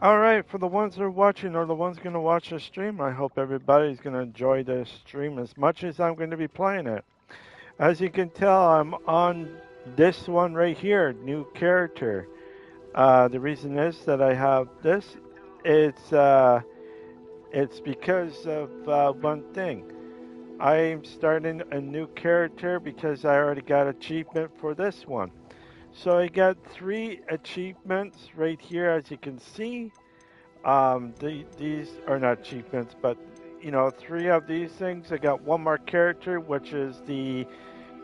Alright, for the ones that are watching or the ones going to watch the stream, I hope everybody's going to enjoy this stream as much as I'm going to be playing it. As you can tell, I'm on this one right here, new character. The reason is that I have this, it's, uh, it's because of one thing. I'm starting a new character because I already got achievement for this one. So I got 3 achievements right here, as you can see. These are not achievements, but 3 of these things. I got one more character, which is the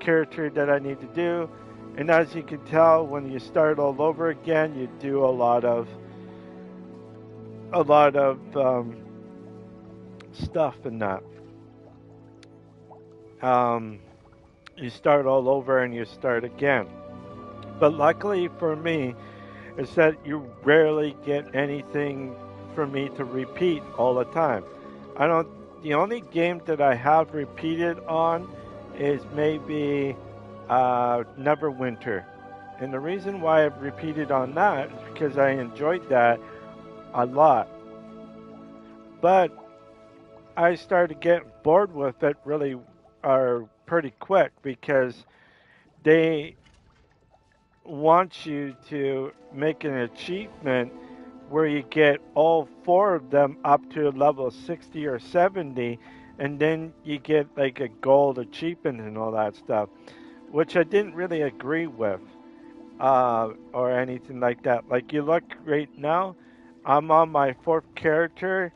character that I need to do. And as you can tell, when you start all over again, you do a lot of stuff in that. Um, you start all over and you start again. But luckily for me, is that you rarely get anything for me to repeat all the time. I don't. The only game that I have repeated on is maybe Neverwinter, and the reason why I've repeated on that is because I enjoyed that a lot. But I started getting bored with it really, pretty quick because they want you to make an achievement where you get all 4 of them up to level 60 or 70, and then you get like a gold achievement and all that stuff, which I didn't really agree with, or anything like that. Like you look right now, I'm on my 4th character,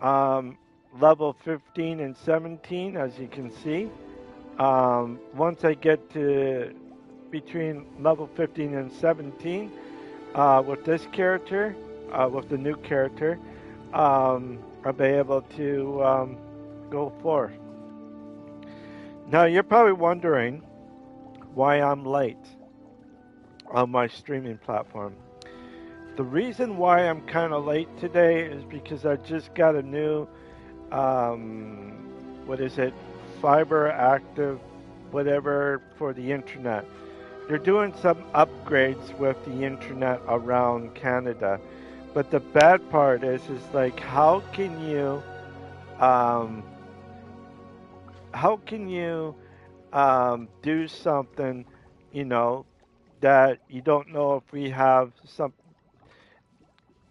um, level 15 and 17, as you can see. Once I get to between level 15 and 17, with this character, with the new character, I'll be able to go forth. Now, you're probably wondering why I'm late on my streaming platform. The reason why I'm kind of late today is because I just got a new, what is it, fiber active, whatever, for the internet. They're doing some upgrades with the internet around Canada. But the bad part is like um, how can you do something, you know, that you don't know if we have some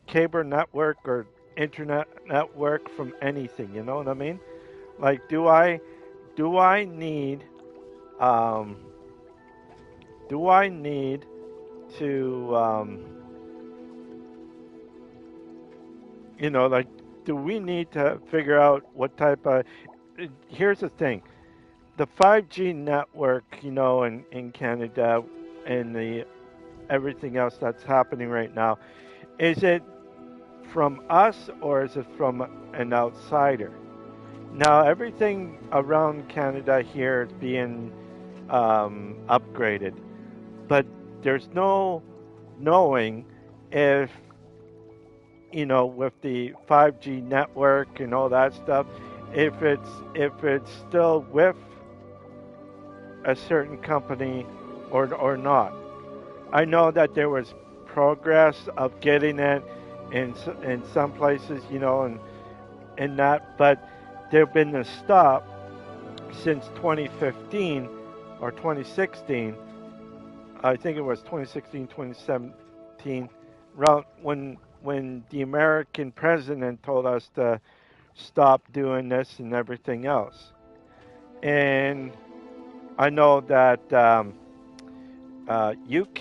cable network or internet network from anything, you know what I mean? Like do I need um do I need to like, do we need to figure out what type of. Here's the thing: the 5G network, in Canada, and the everything else that's happening right now, is it from us or is it from an outsider? Now, everything around Canada here is being upgraded, but there's no knowing if with the 5G network and all that stuff, if it's still with a certain company or not. I know that there was progress of getting it in some places, and that, but there've been a stop since 2015 or 2016. I think it was 2016, 2017, around when the American president told us to stop doing this and everything else. And I know that UK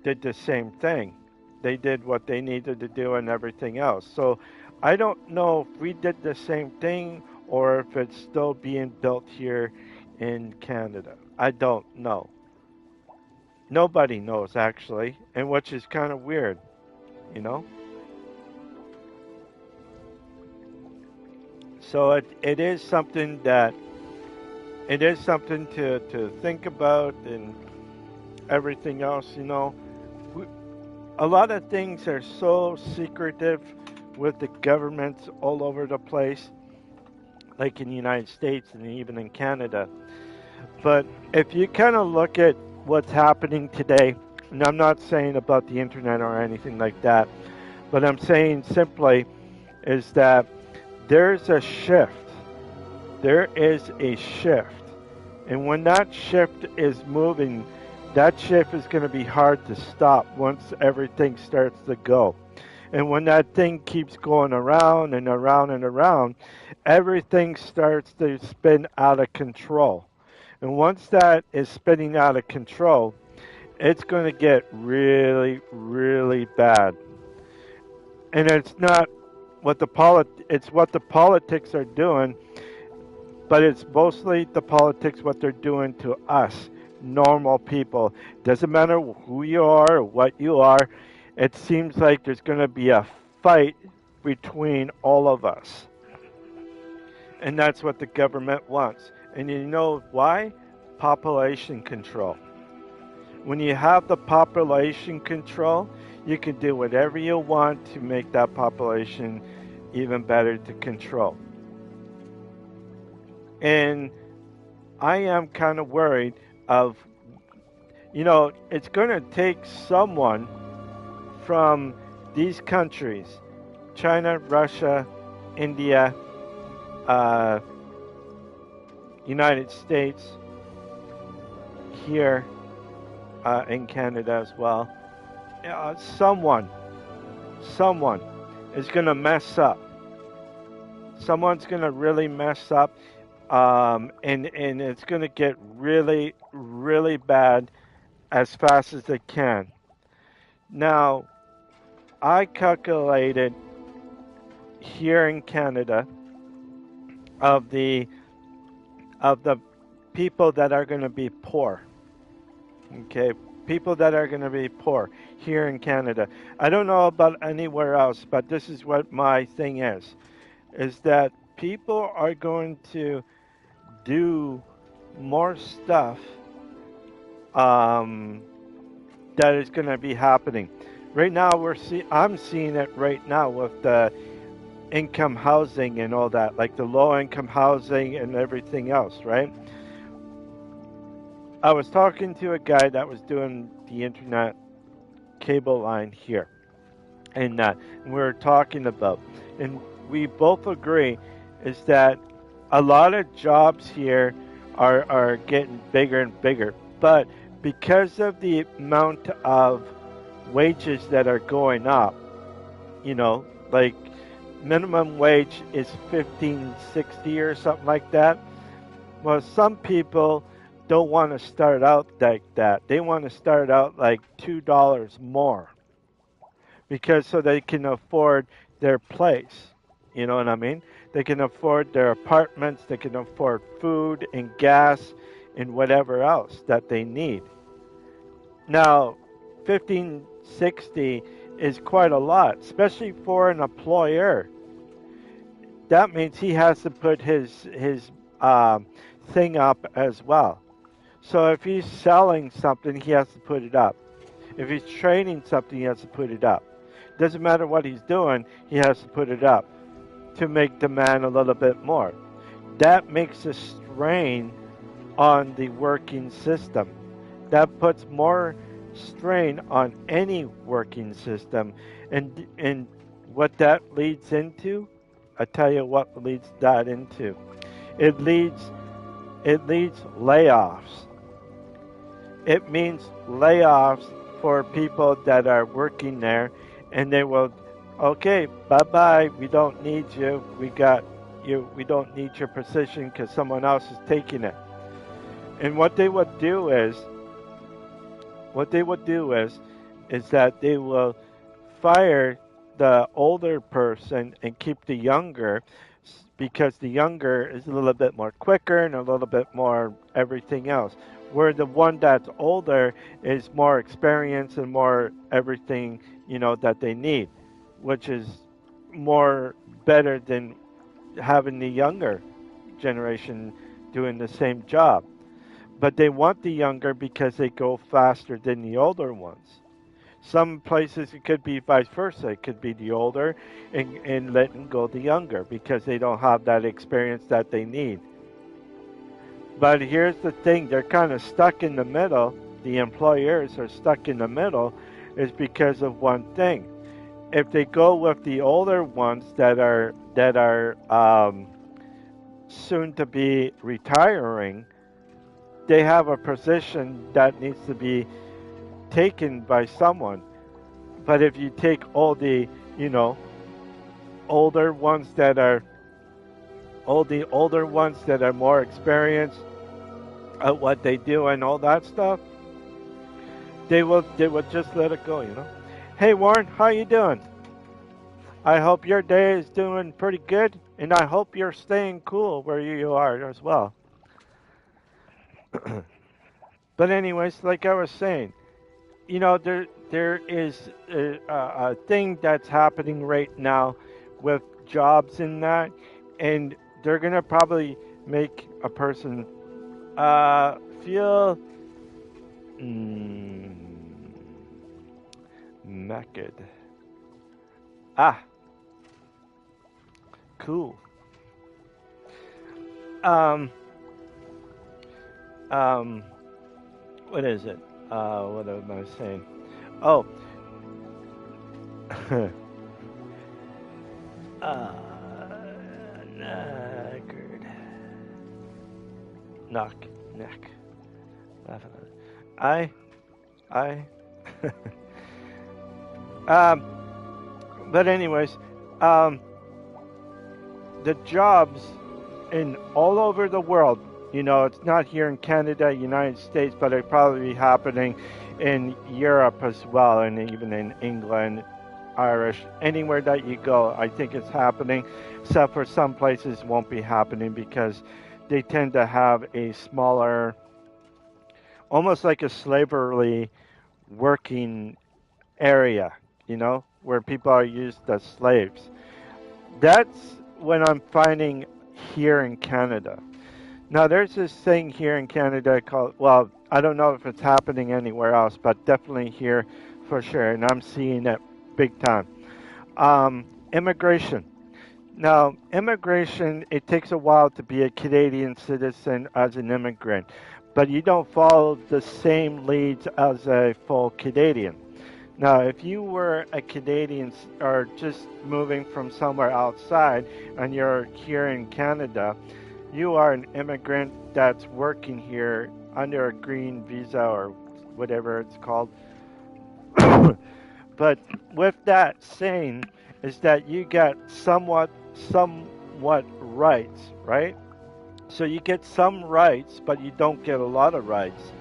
did the same thing. They did what they needed to do and everything else. So I don't know if we did the same thing or if it's still being built here in Canada. I don't know. Nobody knows actually, and which is kind of weird, you know. So it is something to think about and everything else. We, a lot of things are so secretive with the governments all over the place, like in the United States and even in Canada. But if you kind of look at what's happening today, and I'm not saying about the internet or anything like that, But I'm saying simply is that there's a shift. There is a shift. And when that shift is moving, that shift is going to be hard to stop once everything starts to go. And when that thing keeps going around and around and around, everything starts to spin out of control. And once that is spinning out of control, it's going to get really, really bad. And it's not it's what the politics are doing, but it's mostly the politics what they're doing to us, normal people. Doesn't matter who you are or what you are. It seems like there's going to be a fight between all of us. And that's what the government wants. And you know why? Population control. When you have the population control, you can do whatever you want to make that population even better to control. And I am kind of worried of, it's going to take someone from these countries, China, Russia, India, uh, United States, here in Canada as well. Someone is going to mess up. Someone's going to really mess up, and it's going to get really, really bad as fast as it can. Now, I calculated here in Canada of the people that are going to be poor. Okay, people that are going to be poor here in Canada. I don't know about anywhere else, but this is what my thing is that people are going to do more stuff that is going to be happening. Right now, I'm seeing it right now with the income housing and all that, like the low income housing and everything else, right? I was talking to a guy that was doing the internet cable line here, and we were talking about, and we both agree is that a lot of jobs here are getting bigger and bigger, but because of the amount of wages that are going up, like minimum wage is 15.60 or something like that. Well, some people don't want to start out like that. They want to start out like $2 more because so they can afford their place. You know what I mean? They can afford their apartments, they can afford food and gas and whatever else that they need. Now, 1560 is quite a lot, especially for an employer. That means he has to put his thing up as well. So if he's selling something, he has to put it up. If he's training something, he has to put it up. Doesn't matter what he's doing, he has to put it up to make demand a little bit more. That makes a strain on the working system. That puts more strain on any working system. And what that leads into, I tell you what leads that into. It leads layoffs. It means layoffs for people that are working there, and they will, okay, bye-bye, we don't need you, we got you, we don't need your position because someone else is taking it. And what they would do is that they will fire the older person and keep the younger, because the younger is a little bit more quicker and a little bit more everything else. Where the one that's older is more experienced and more everything, that they need, which is more better than having the younger generation doing the same job. But they want the younger because they go faster than the older ones. Some places it could be vice versa. It could be the older and letting go the younger because they don't have that experience that they need. But here's the thing, they're kind of stuck in the middle. The employers are stuck in the middle is because of one thing. if they go with the older ones that are soon to be retiring, they have a position that needs to be taken by someone. But if you take all the, you know, older ones that are all the older ones that are more experienced at what they do and all that stuff, they will just let it go, you know. Hey Warren, how you doing? I hope your day is doing pretty good, and I hope you're staying cool where you are as well. But anyways, like I was saying, you know, there is a thing that's happening right now with jobs in that, and they're gonna probably make a person feel mm, naked. Ah, cool. Um, um, what is it? What am I saying? Oh, uh, knackered. Knock, neck. Laughing at it. I. um, but anyways, um, the jobs in all over the world. You know, it's not here in Canada, United States, but it probably be happening in Europe as well, and even in England, Irish, anywhere that you go. I think it's happening, except for some places won't be happening because they tend to have a smaller, almost like a slavery working area. You know, where people are used as slaves. That's what I'm finding here in Canada. Now, there's this thing here in Canada called, well, I don't know if it's happening anywhere else, but definitely here for sure, and I'm seeing it big time. Immigration. Now, immigration, it takes a while to be a Canadian citizen as an immigrant, but you don't follow the same leads as a full Canadian. Now, if you were a Canadian or just moving from somewhere outside and you're here in Canada, you are an immigrant that's working here under a green visa or whatever it's called. But with that saying, is that you get somewhat rights, right? So you get some rights, but you don't get a lot of rights.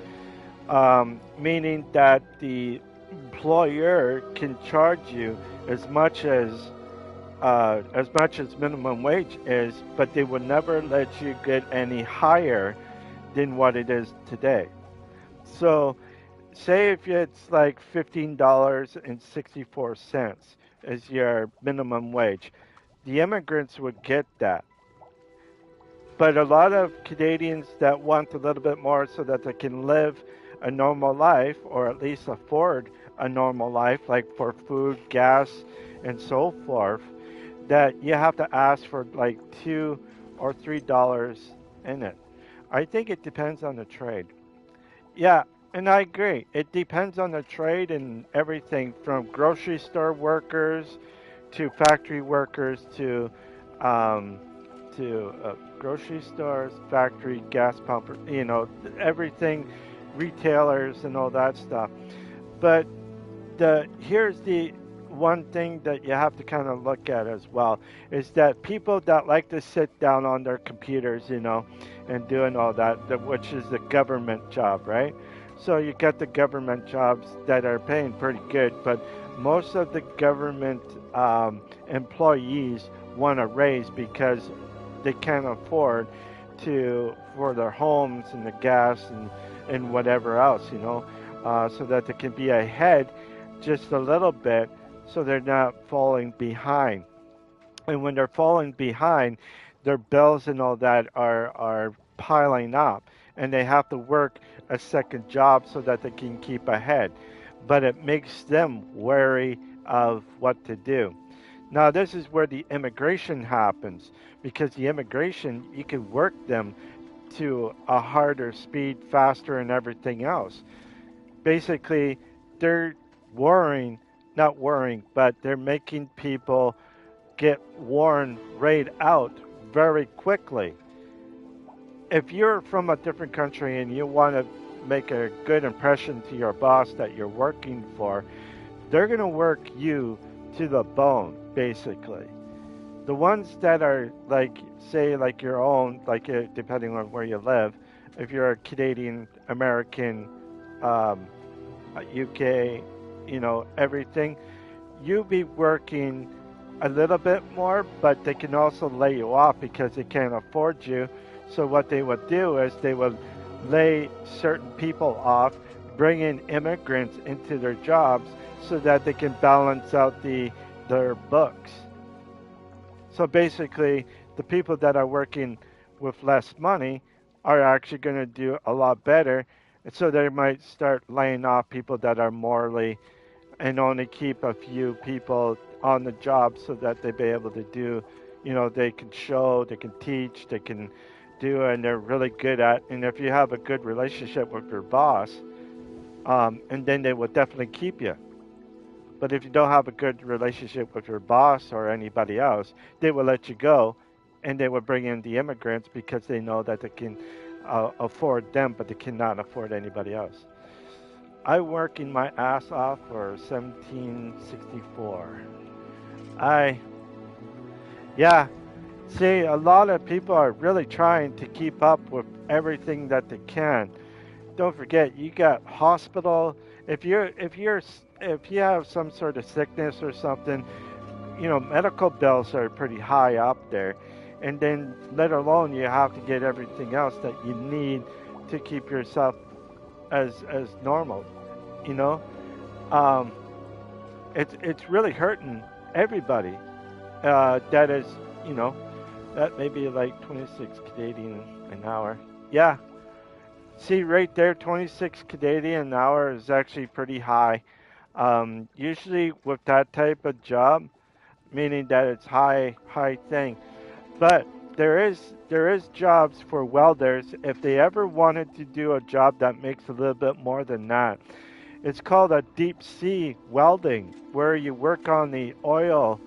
Meaning that the employer can charge you as much as minimum wage is, but they will never let you get any higher than what it is today. So, say if it's like $15.64 as your minimum wage, the immigrants would get that. But a lot of Canadians that want a little bit more so that they can live a normal life or at least afford a normal life, like for food, gas, and so forth, that you have to ask for like $2 or $3 in it. I think it depends on the trade. Yeah, and I agree. It depends on the trade and everything from grocery store workers to factory workers um, to grocery stores, factory, gas pump, you know, everything, retailers and all that stuff. But here's the one thing that you have to kind of look at as well is that people that like to sit down on their computers, you know, and doing all that, which is the government job, right? So you got the government jobs that are paying pretty good, but most of the government employees want a raise because they can't afford to for their homes and the gas and whatever else, you know, so that they can be ahead just a little bit so they're not falling behind. And when they're falling behind, their bills and all that are piling up, and they have to work a second job so that they can keep ahead. But it makes them wary of what to do. Now, this is where the immigration happens because the immigration, you can work them to a harder speed, faster, and everything else. Basically, they're worrying not worrying, but they're making people get worn right out very quickly. If you're from a different country and you want to make a good impression to your boss that you're working for, they're going to work you to the bone, basically. The ones that are like, say, like your own, like depending on where you live, if you're a Canadian, American, um, UK, everything, you be working a little bit more, but they can also lay you off because they can't afford you. So what they would do is they would lay certain people off, bring in immigrants into their jobs so that they can balance out their books. So basically, the people that are working with less money are actually going to do a lot better. And so they might start laying off people that are morally and only keep a few people on the job so that they be able to do, they can show, they can teach, they can do, and they're really good at. And if you have a good relationship with your boss, and then they will definitely keep you. But if you don't have a good relationship with your boss or anybody else, they will let you go, and they will bring in the immigrants because they know that they can afford them, but they cannot afford anybody else. I working my ass off for 1764. I yeah. See, a lot of people are really trying to keep up with everything that they can. Don't forget, you got hospital. If you have some sort of sickness or something, medical bills are pretty high up there, and then let alone you have to get everything else that you need to keep yourself as normal. You know, um, it's really hurting everybody. That is, you know, that may be like 26 Canadian an hour. Yeah, see right there, 26 Canadian an hour is actually pretty high. Usually with that type of job, meaning that it's high thing. But there is jobs for welders if they ever wanted to do a job that makes a little bit more than that. It's called a deep sea welding, where you work on the oil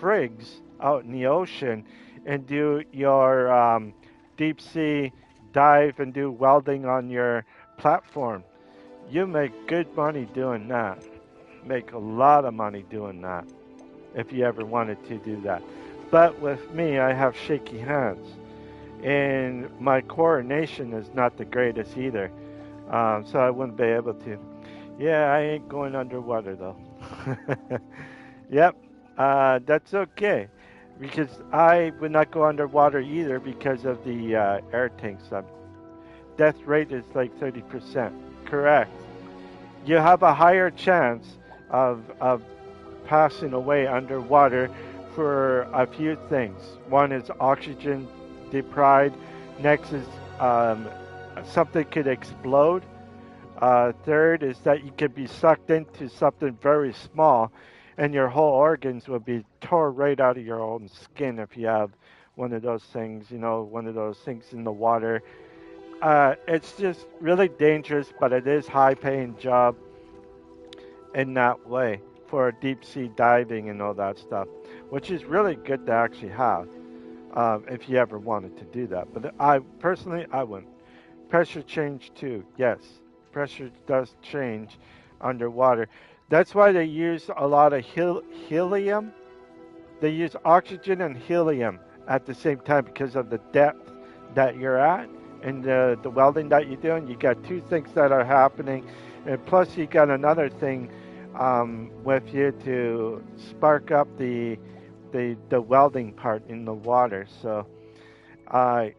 frigs out in the ocean and do your deep sea dive and do welding on your platform. You make good money doing that. Make a lot of money doing that if you ever wanted to do that. But with me, I have shaky hands, and my coordination is not the greatest either. So I wouldn't be able to. Yeah, I ain't going underwater though. Yep, that's okay. Because I would not go underwater either because of the air tanks. Death rate is like 30%. Correct. You have a higher chance of passing away underwater for a few things. One is oxygen deprived. Next is something could explode. Third is that you could be sucked into something very small, and your whole organs will be tore right out of your own skin if you have one of those things, one of those things in the water. It's just really dangerous, but it is high paying job in that way for deep sea diving and all that stuff, which is really good to actually have if you ever wanted to do that. But I personally, I wouldn't. Pressure change too. Yes, pressure does change underwater. That's why they use a lot of helium. They use oxygen and helium at the same time because of the depth that you're at and the welding that you're doing. You got two things that are happening, and plus you got another thing with you to spark up the welding part in the water. So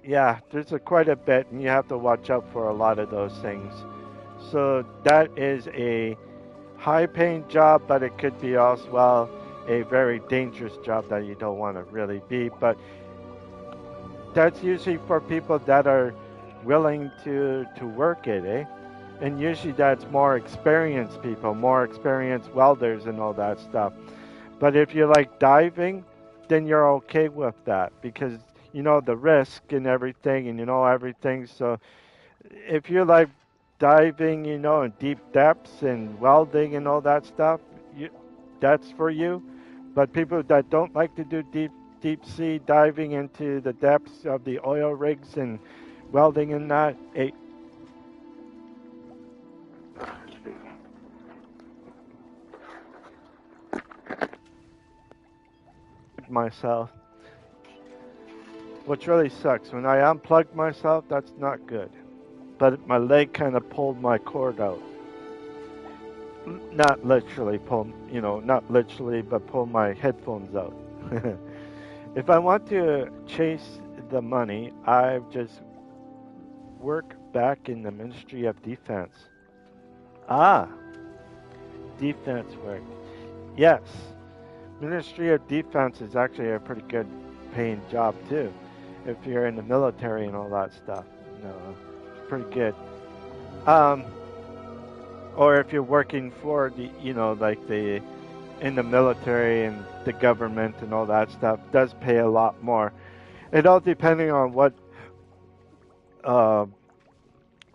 yeah, there's quite a bit, and you have to watch out for a lot of those things. So that is a high-paying job, but it could be as well a very dangerous job that you don't want to really be. But that's usually for people that are willing to work it, eh? And usually that's more experienced people, more experienced welders and all that stuff. But if you like diving, then you're okay with that because you know the risk and everything, and you know everything. So if you like diving, in deep depths and welding and all that stuff, that's for you. But people that don't like to do deep sea diving into the depths of the oil rigs and welding and that, it myself, which really sucks. When I unplugged myself, that's not good. But my leg kind of pulled my cord out. Not literally pull, not literally, but pull my headphones out. If I want to chase the money, I just work back in the Ministry of Defense. Ah, defense work. Yes, Ministry of Defense is actually a pretty good paying job too. If you're in the military and all that stuff, no, it's pretty good. Um, or if you're working for the, like the in the military and the government and all that stuff, does pay a lot more. It all depending on uh,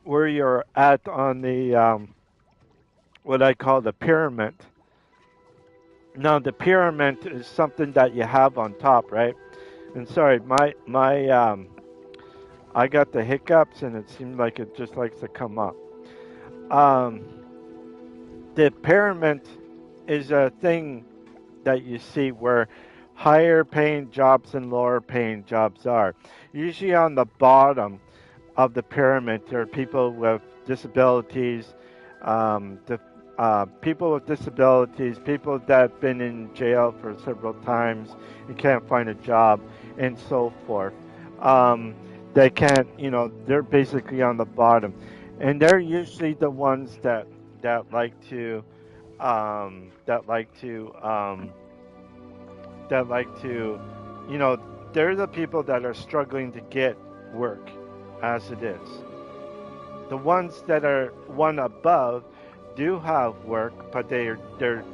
where you're at on the what I call the pyramid. Now the pyramid is something that you have on top, right? And sorry, my I got the hiccups and it seemed like it just likes to come up. Um, the pyramid is a thing that you see where higher paying jobs and lower paying jobs are. Usually on the bottom of the pyramid, there are people with disabilities, people with disabilities, people that have been in jail for several times and can't find a job, and so forth. Um, they can't, they're basically on the bottom, and they're usually the ones that like to that like to that like to, you know, they're the people that are struggling to get work as it is. The ones that are one above do have work, but they're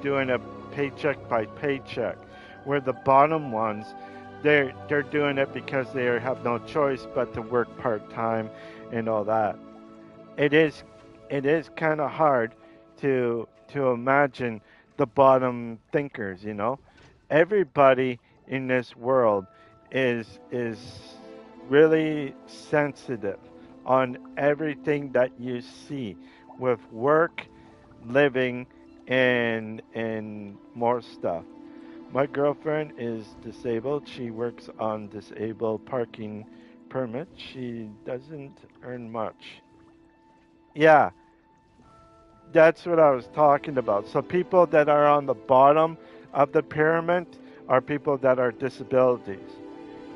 doing a paycheck by paycheck. Where the bottom ones, they're doing it because they have no choice but to work part time and all that. It is it is kind of hard to imagine the bottom thinkers. Everybody in this world is really sensitive on everything that you see with work, living, and more stuff. My girlfriend is disabled. She works on disabled parking permit. She doesn't earn much. Yeah, that's what I was talking about. So people that are on the bottom of the pyramid are people that are disabilities,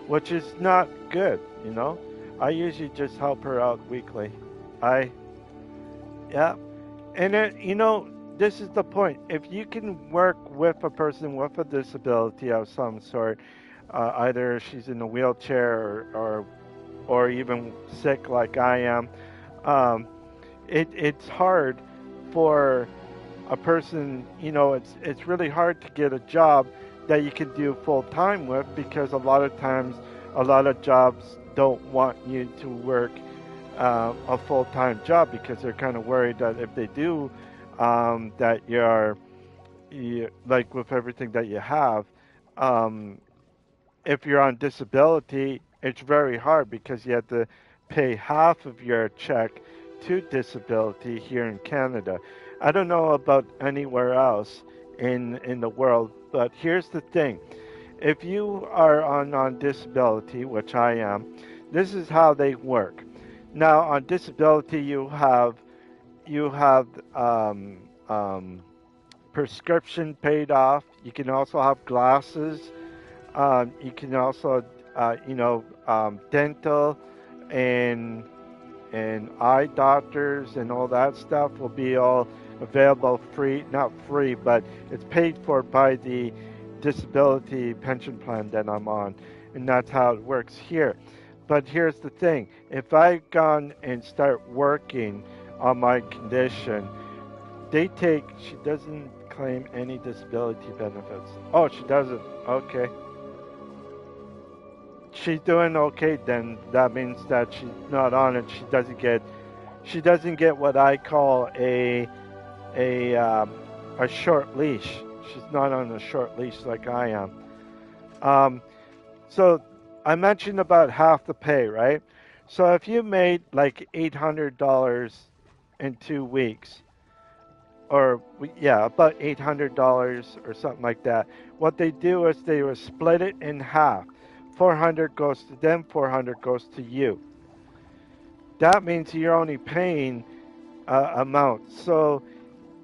which is not good. I usually just help her out weekly. I Yeah, and this is the point. If you can work with a person with a disability of some sort, either she's in a wheelchair or even sick like I am, um, it's hard for a person. It's really hard to get a job that you can do full time with because a lot of times, a lot of jobs don't want you to work a full time job because they're kind of worried that if they do, that like with everything that you have, um, if you're on disability, it's very hard because you have to pay half of your check to disability here in Canada. I don't know about anywhere else in the world, but here's the thing. If you are on disability, which I am, this is how they work. Now, on disability, you have prescription paid off. You can also have glasses. You can also, dental and eye doctors and all that stuff will be all available free. Not free, but it's paid for by the disability pension plan that I'm on, and that's how it works here. But here's the thing: if I gone and start working on my condition, they take. She doesn't claim any disability benefits. Oh, she doesn't. Okay. She's doing okay then. That means that she's not on it. She doesn't get what I call a a short leash. She's not on a short leash like I am. Um, so I mentioned about half the pay, right? So if you made like $800 in 2 weeks, or yeah, about $800 or something like that. What they do is they will split it in half. 400 goes to them, 400 goes to you. That means you're only paying amount. So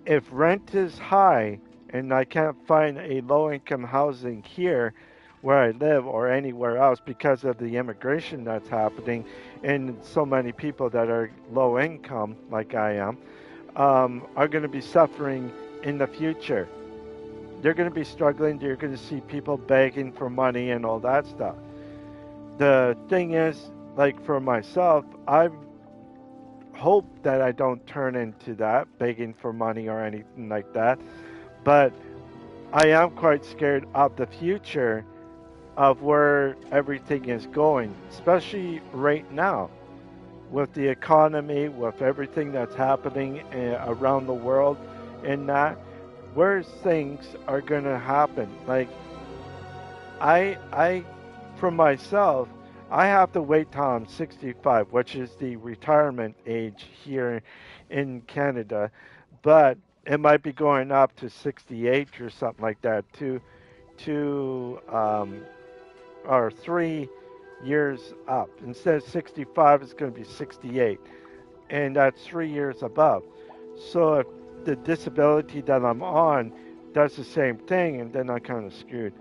if rent is high and I can't find a low income housing here where I live or anywhere else because of the immigration that's happening and so many people that are low income like I am, are going to be suffering in the future. They're going to be struggling. You're going to see people begging for money and all that stuff. The thing is, like for myself, I hope that I don't turn into that, begging for money or anything like that. But I am quite scared of the future of where everything is going, especially right now with the economy, with everything that's happening around the world, and that where things are going to happen. Like I, for myself, I have to wait till I'm 65, which is the retirement age here in Canada, but it might be going up to 68 or something like that. To or 3 years up. Instead of 65, it's going to be 68, and that's 3 years above. So if the disability that I'm on does the same thing, and then I'm kind of screwed.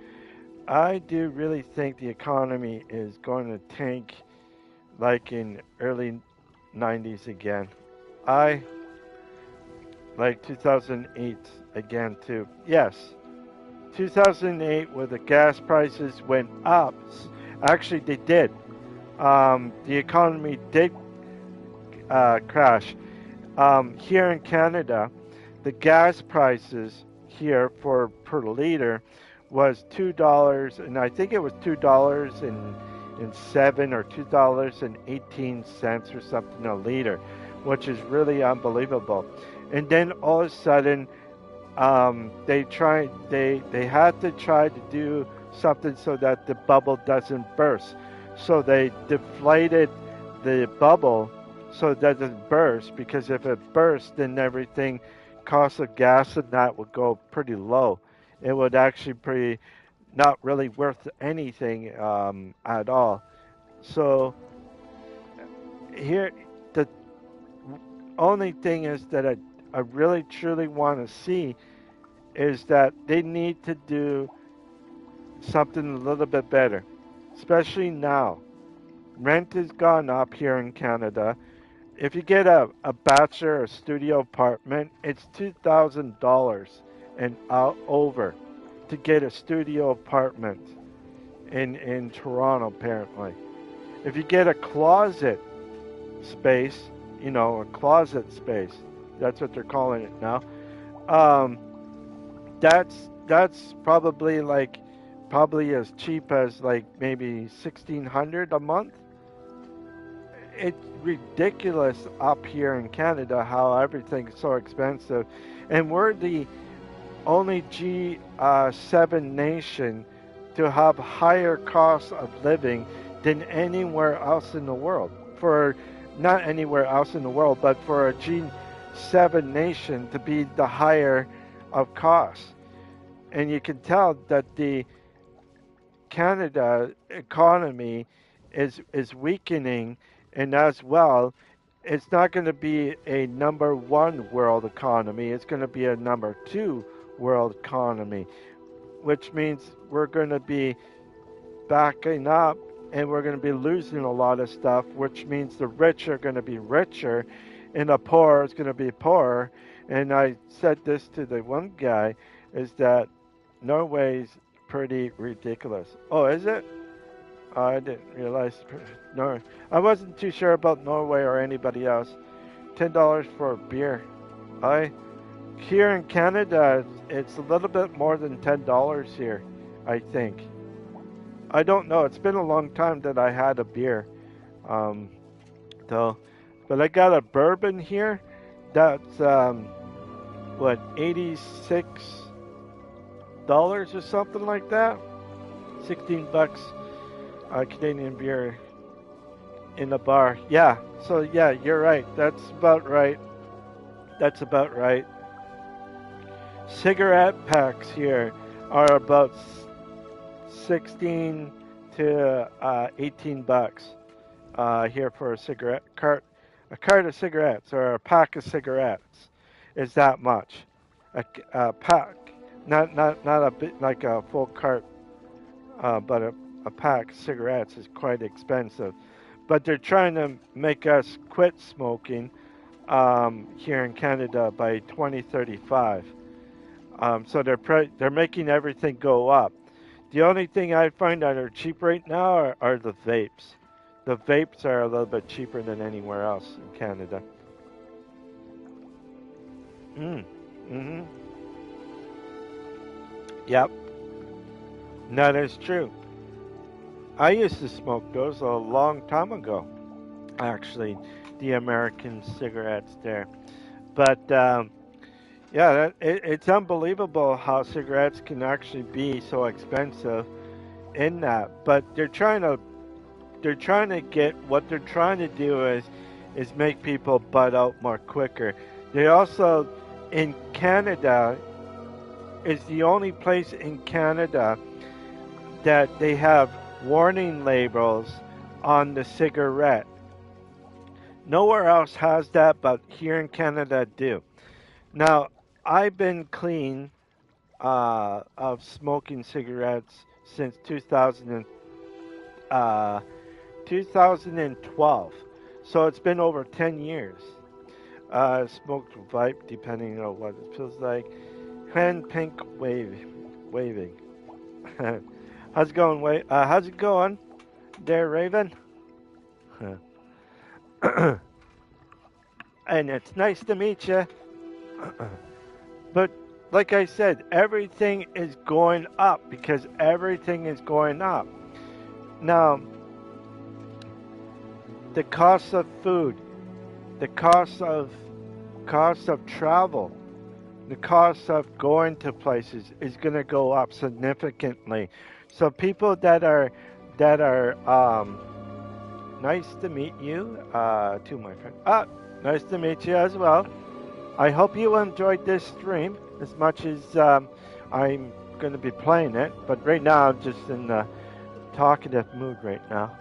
I do really think the economy is going to tank like in early 90s again. I like 2008 again too. Yes, 2008 where the gas prices went up. Actually, they did. The economy did crash. Here in Canada, the gas prices here for per liter was $2, and I think it was $2.07 or $2.18 or something a liter, which is really unbelievable. And then all of a sudden, they had to try to do something so that the bubble doesn't burst. So they deflated the bubble so it doesn't burst, because if it bursts, then everything, cost of gas and that would go pretty low. It would actually be not really worth anything at all. So here, the only thing is that I really truly want to see is that they need to do something a little bit better, especially now. Rent has gone up here in Canada. If you get a bachelor or studio apartment, it's $2,000 and over to get a studio apartment in Toronto, apparently. If you get a closet space, a closet space, that's what they're calling it now. Um, that's probably as cheap as like maybe 1,600 a month. It's ridiculous up here in Canada how everything's so expensive, and we're the only G7 nation to have higher costs of living than anywhere else in the world. For not anywhere else in the world, but for a G7 nation to be the higher of costs. And you can tell that the Canada economy is weakening, and as well, it's not going to be a number one world economy. It's going to be a number two world economy, which means we're going to be backing up and we're going to be losing a lot of stuff, which means the rich are going to be richer and the poor is going to be poorer. And I said this to the one guy, is that Norway's pretty ridiculous. Oh, is it? I didn't realize. No, I wasn't too sure about Norway or anybody else. $10 for a beer. I Here in Canada, it's a little bit more than $10 here, I think. I don't know. It's been a long time that I had a beer, um, though. But I got a bourbon here. That's what, 86 $12 or something like that. $16 Canadian beer in a bar. Yeah. So yeah, you're right. That's about right. That's about right. Cigarette packs here are about 16 to $18 here for a cigarette cart. A cart of cigarettes or a pack of cigarettes is that much. A pack, not a bit like a full cart, but a pack of cigarettes is quite expensive. But they're trying to make us quit smoking here in Canada by 2035. So they're making everything go up. The only thing I find that are cheap right now are the vapes. The vapes are a little bit cheaper than anywhere else in Canada. Mm. Mm-hmm. Yep. That is true. I used to smoke those a long time ago. Actually, the American cigarettes there. But yeah, it's unbelievable how cigarettes can actually be so expensive in that. But they're trying to get what they're trying to do is make people butt out more quicker. They also in Canada is the only place in Canada that they have warning labels on the cigarette. Nowhere else has that, but here in Canada do. Now, I've been clean of smoking cigarettes since 2012. So it's been over 10 years. Smoked Vipe, depending on what it feels like. Hand pink waving. How's it going, how's it going, there, Raven? And it's nice to meet you. But like I said, everything is going up because everything is going up. Now, the cost of food, the cost of travel, the cost of going to places is going to go up significantly. So people that are nice to meet you, to my friend. Nice to meet you as well. I hope you enjoyed this stream as much as I'm going to be playing it. But right now, I'm just in the talkative mood right now.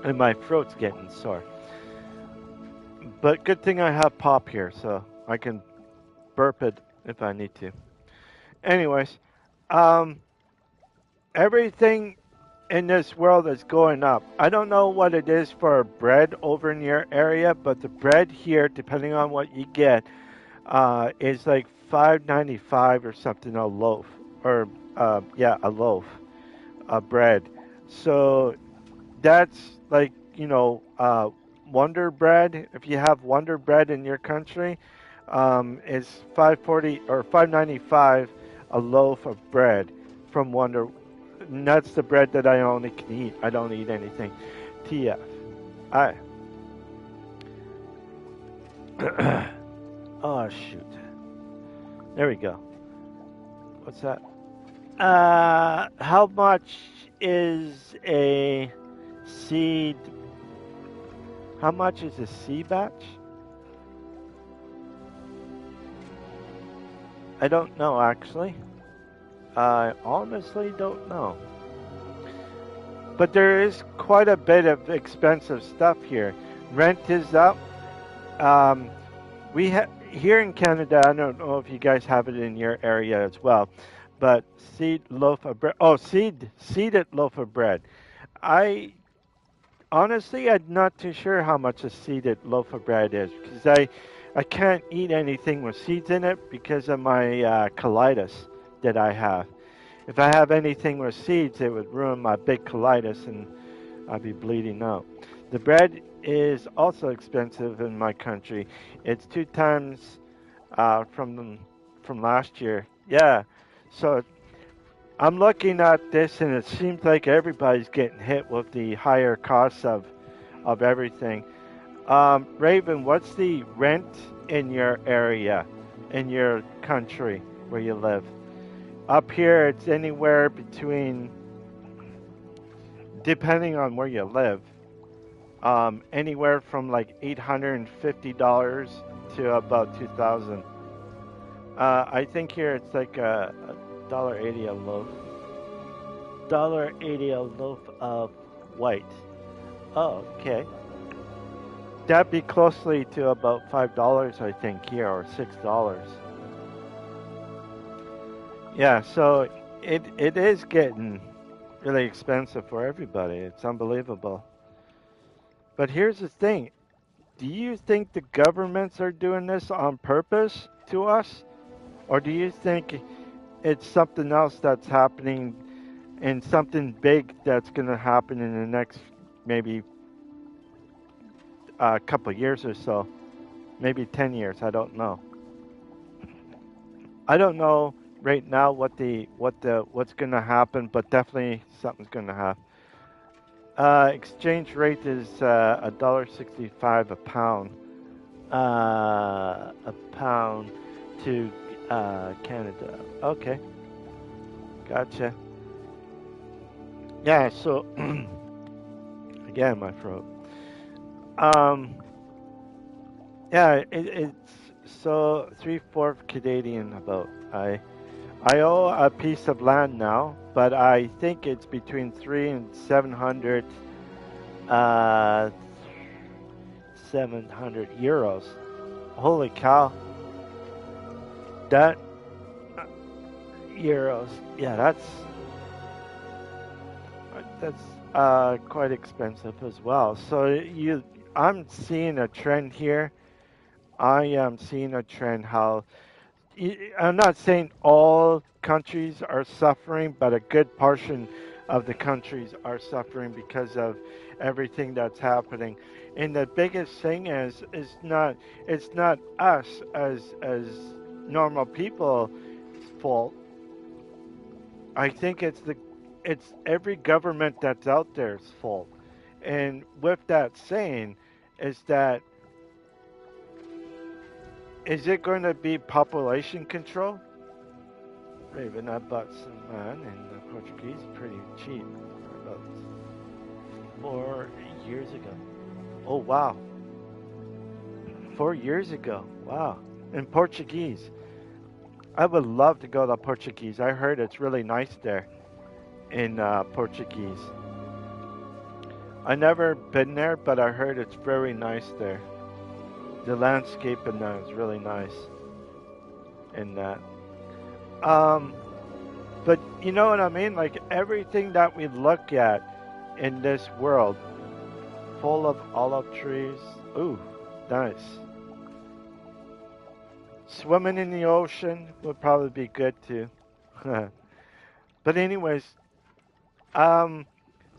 And my throat's getting sore. But good thing I have Pop here, so I can burp it if I need to. Anyways, um, everything in this world is going up. I don't know what it is for bread over in your area, but the bread here, depending on what you get, is like $5.95 or something a loaf, or yeah, a loaf of bread. So that's like Wonder Bread. If you have Wonder Bread in your country, is 5.40 or 5.95 a loaf of bread from Wonder. And that's the bread that I only can eat. I don't eat anything. TF. I. Oh shoot. There we go. What's that? How much is a seed? How much is a seed batch? I don't know actually. I honestly don't know. But there is quite a bit of expensive stuff here. Rent is up. We have here in Canada. I don't know if you guys have it in your area as well, but seed loaf of bread. Oh, seeded loaf of bread. I honestly, I'm not too sure how much a seeded loaf of bread is because I can't eat anything with seeds in it because of my colitis that I have. If I have anything with seeds, it would ruin my big colitis and I'd be bleeding out. The bread is also expensive in my country. It's 2 times from last year. Yeah, so I'm looking at this and it seems like everybody's getting hit with the higher costs of everything. Raven, what's the rent in your area? in your country where you live. Up here, it's anywhere between, depending on where you live, anywhere from like $850 to about 2,000. I think here it's like a $1.80 a loaf. $1.80 a loaf of white. Oh, okay. That'd be closely to about $5, I think, here, or $6. Yeah, so it is getting really expensive for everybody. It's unbelievable. But here's the thing. Do you think the governments are doing this on purpose to us? Or do you think it's something else that's happening and something big that's going to happen in the next maybe couple years or so? Maybe 10 years, I don't know. I don't know right now what's going to happen, but definitely something's going to happen. Exchange rate is $1.65 a pound. A pound to Canada. Okay, gotcha. Yeah. So again, my throat. Um. Yeah. It's so 3/4 Canadian about. I owe a piece of land now, but I think it's between 300 and 700 uh 700 euros. Holy cow! That euros. Yeah, that's quite expensive as well. So I'm seeing a trend here. I am seeing a trend how I'm not saying all countries are suffering, but a good portion of the countries are suffering because of everything that's happening. And the biggest thing is not it's not us as normal people fault. I think it's every government that's out there's fault. And with that saying, is that is it going to be population control? Raven, I bought some land in the Portuguese pretty cheap about 4 years ago. Oh wow, 4 years ago. Wow, in Portuguese. I would love to go to Portuguese. I heard it's really nice there in Portuguese. I never been there, but I heard it's very nice there. The landscape in that is really nice in that. Um, but you know what I mean? Like everything that we look at in this world, full of olive trees. Ooh, nice. Swimming in the ocean would probably be good too. But anyways, um,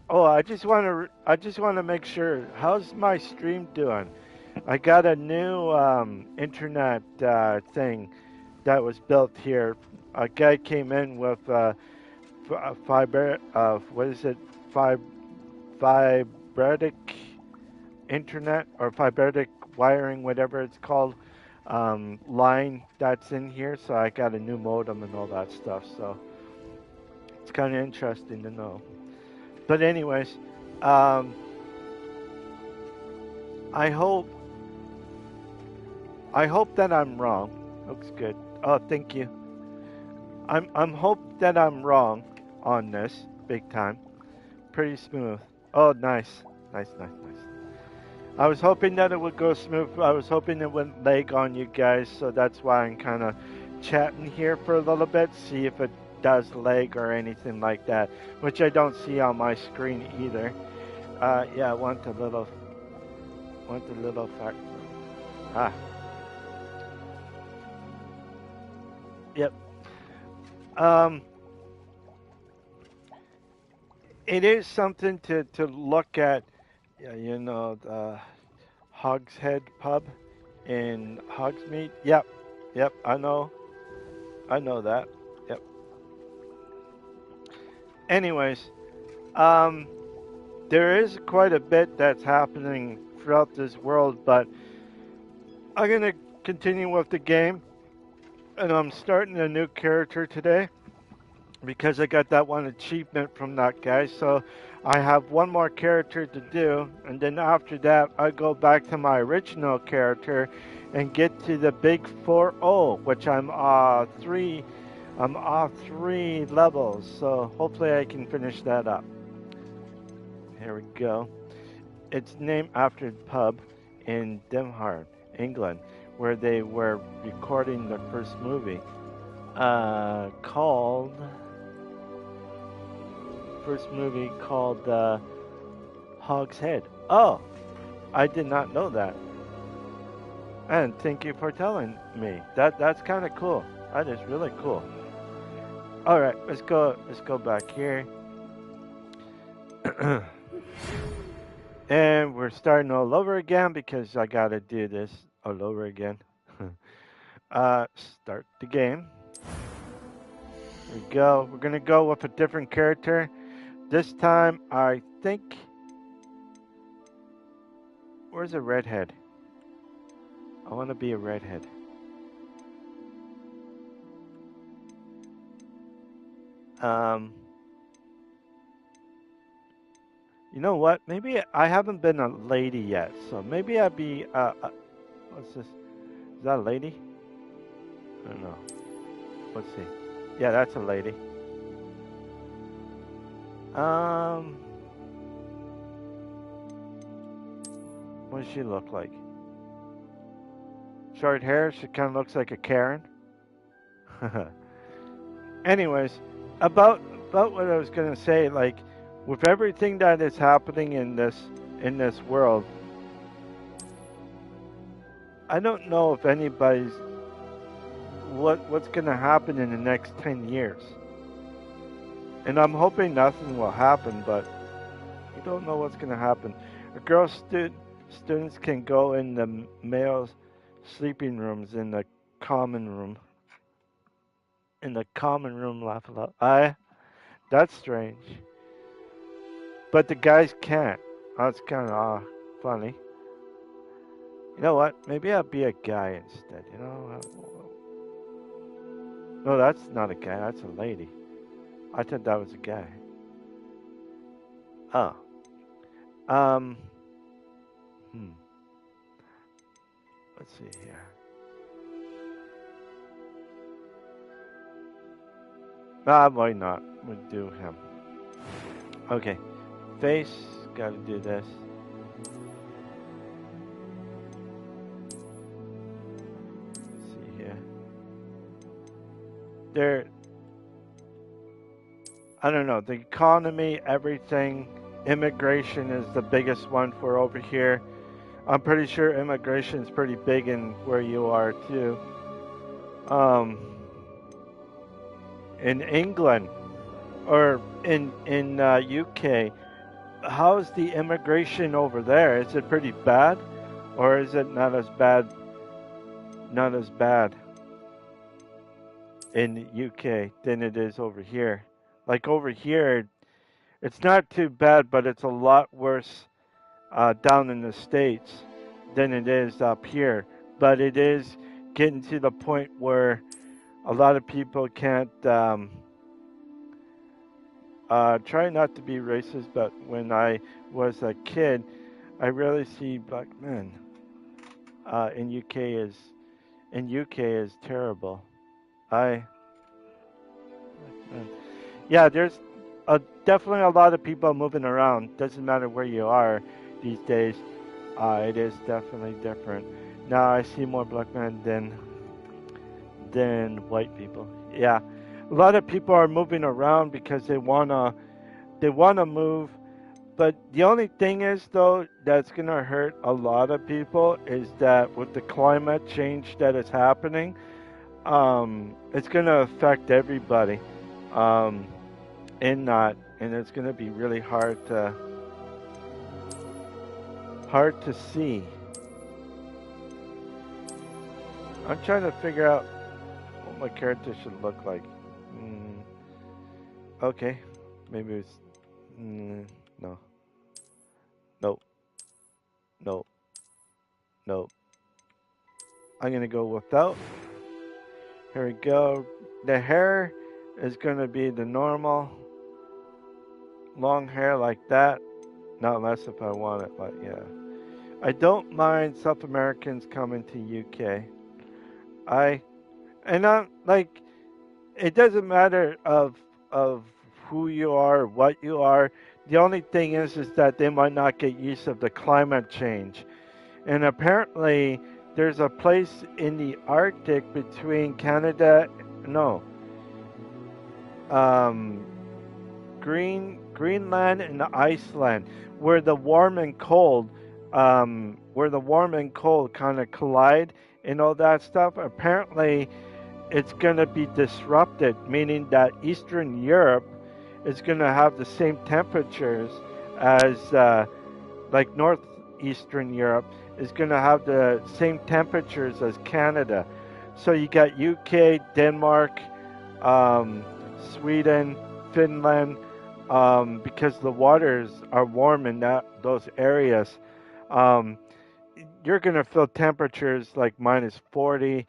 oh, I just want to make sure. How's my stream doing? I got a new internet thing that was built here. A guy came in with fiber. What is it? Fib Fibric internet or fibric wiring, whatever it's called, line that's in here. So I got a new modem and all that stuff. So it's kind of interesting to know. But anyways, um, I hope I hope that I'm wrong. Looks good. Oh, thank you. I'm hope that I'm wrong on this big time. Pretty smooth. Oh, nice, nice, nice, nice. I was hoping that it would go smooth. I was hoping it wouldn't lag on you guys, so that's why I'm kind of chatting here for a little bit, see if it does lag or anything like that, which I don't see on my screen either. Yeah, I want a little fact. Ah, yep. Um, it is something to look at. Yeah, you know the Hogshead Pub in Hogsmeade. Yep, yep. I know that. Yep. Anyways, um, there is quite a bit that's happening throughout this world, but I'm gonna continue with the game. And I'm starting a new character today because I got that one achievement from that guy. So I have one more character to do, and then after that, I go back to my original character and get to the big 4-0, which I'm off 3 levels. So hopefully I can finish that up. Here we go. It's named after a pub in Denmark, England, where they were recording the first movie. Called first movie called Hog's Head. Oh, I did not know that. And thank you for telling me. That's kind of cool. That is really cool. All right, let's go. Let's go back here, and we're starting all over again because I gotta do this all over again. Start the game. Here we go. We're gonna go with a different character. This time, I think. Where's a redhead? I want to be a redhead. Um, you know what? Maybe I haven't been a lady yet, so maybe I'd be. What's this? Is that a lady? I don't know. Let's see. Yeah, that's a lady. Um, what does she look like? Short hair. She kind of looks like a Karen. Anyways, about what I was gonna say, like with everything that is happening in this world, I don't know if anybody's what's gonna happen in the next 10 years, and I'm hoping nothing will happen, but we don't know what's gonna happen. Students can go in the male sleeping rooms common room in the common room. Laugh a lot. That's strange. But the guys can't. That's kind of funny. You know what? Maybe I'll be a guy instead. You know? No, that's not a guy. That's a lady. I thought that was a guy. Oh. Um. Hmm. Let's see here. Why not? We'll do him. Okay. Face. Gotta do this. Let's see here. There. I don't know. The economy, everything. Immigration is the biggest one for over here. I'm pretty sure immigration is pretty big in where you are too. Um. In England or in UK, how's the immigration over there? Is it pretty bad, or is it not as bad? Not as bad in UK than it is over here. Like over here, it's not too bad, but it's a lot worse down in the states than it is up here. But it is getting to the point where a lot of people can't. Try not to be racist, but when I was a kid, I really see black men in UK is terrible. I yeah, there's definitely a lot of people moving around. Doesn't matter where you are these days. It is definitely different. Now I see more black men than white people. Yeah, a lot of people are moving around because they wanna move. But the only thing is, though, that's going to hurt a lot of people is that with the climate change that is happening, it's going to affect everybody um, and it's going to be really hard to see. I'm trying to figure out what my character should look like. Mm, okay, maybe it's no, no, no, no. I'm gonna go without Here we go. The hair is going to be the normal long hair like that. Not unless if I want it, but yeah. I don't mind South Americans coming to UK. I and I'm like it doesn't matter of who you are, what you are. The only thing is that they might not get used of the climate change. And apparently, there's a place in the Arctic between Canada, no, um, Greenland and Iceland, where the warm and cold, kind of collide and all that stuff. Apparently, it's going to be disrupted, meaning that Eastern Europe is going to have the same temperatures as like northeastern Europe is going to have the same temperatures as Canada. So you got UK, Denmark, um, Sweden, Finland, because the waters are warm in those areas. Um, you're going to feel temperatures like minus 40,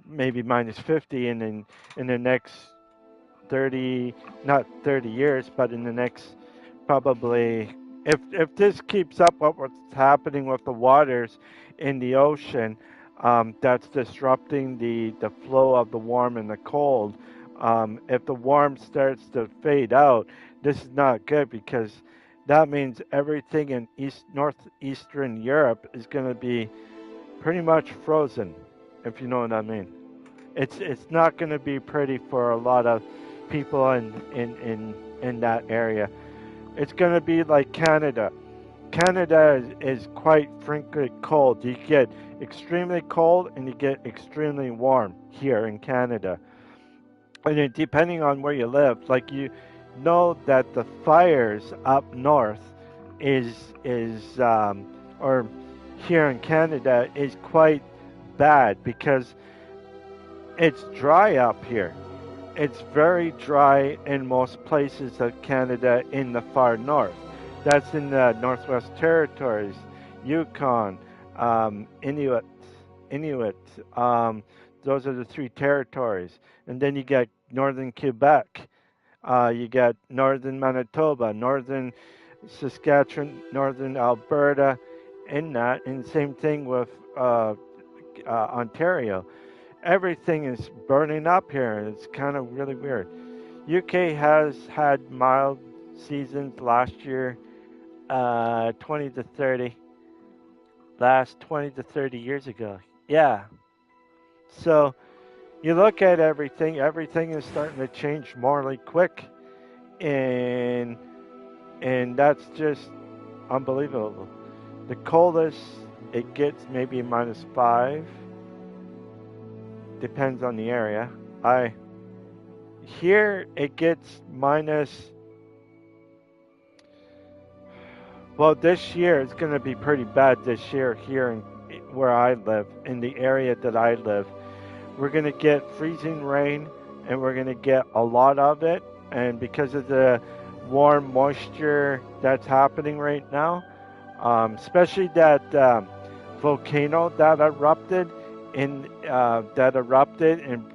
maybe minus 50 in the next 30, not 30 years, but in the next probably, if this keeps up what's happening with the waters in the ocean, that's disrupting the flow of the warm and the cold. If the warm starts to fade out, this is not good because that means everything in northeastern Europe is going to be pretty much frozen, if you know what I mean. It's not going to be pretty for a lot of people in that area. It's going to be like Canada. Canada is quite frankly cold. You get extremely cold and you get extremely warm here in Canada. And then depending on where you live, like you know that the fires up north is or here in Canada is quite bad because it's dry up here. It's very dry in most places of Canada in the far north. That's in the Northwest Territories, Yukon, Inuit. Inuit. Those are the three territories. And then you get northern Quebec. You got northern Manitoba, northern Saskatchewan, northern Alberta, in that. And same thing with Ontario. Everything is burning up here, and it's kind of really weird. UK has had mild seasons last year, 20 to 30, last 20 to 30 years ago. Yeah. So you look at everything, everything is starting to change morally quick, and that's just unbelievable. The coldest it gets maybe -5, depends on the area. I Here it gets minus. Well, this year it's going to be pretty bad this year here where I live, in the area that I live. We're going to get freezing rain and we're going to get a lot of it. And because of the warm moisture that's happening right now, especially that volcano that erupted and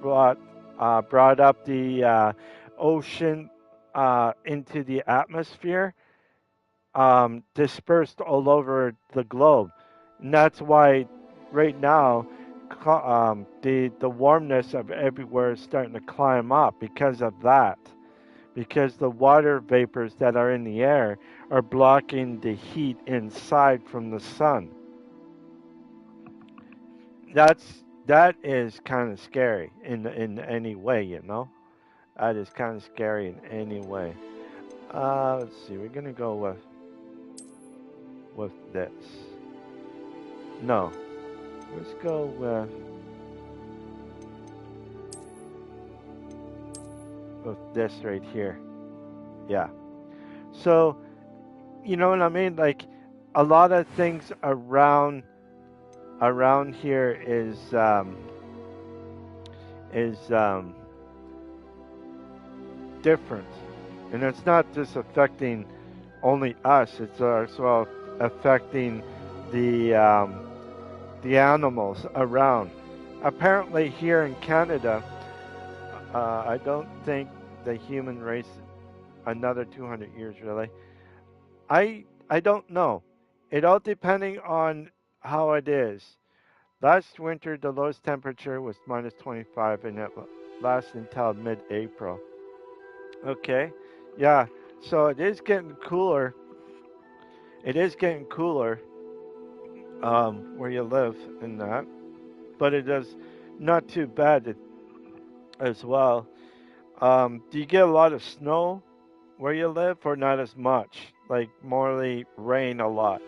brought up the ocean into the atmosphere, dispersed all over the globe, and that's why right now the warmness of everywhere is starting to climb up because of that. Because the water vapors that are in the air are blocking the heat inside from the sun. That is kind of scary in any way, you know. That is kind of scary in any way. Let's see. We're gonna go with this. No, let's go with this right here. Yeah. So you know what I mean? Like a lot of things around here is different, and it's not just affecting only us. It's also affecting the um, the animals around. Apparently, here in Canada, I don't think the human race another 200 years really. I don't know. It all depending on how it is. Last winter, the lowest temperature was minus 25, and it lasts until mid-April. Okay, yeah. So it is getting cooler. It is getting cooler where you live in that, but it is not too bad as well. Do you get a lot of snow where you live, or not as much? Like morely rain a lot,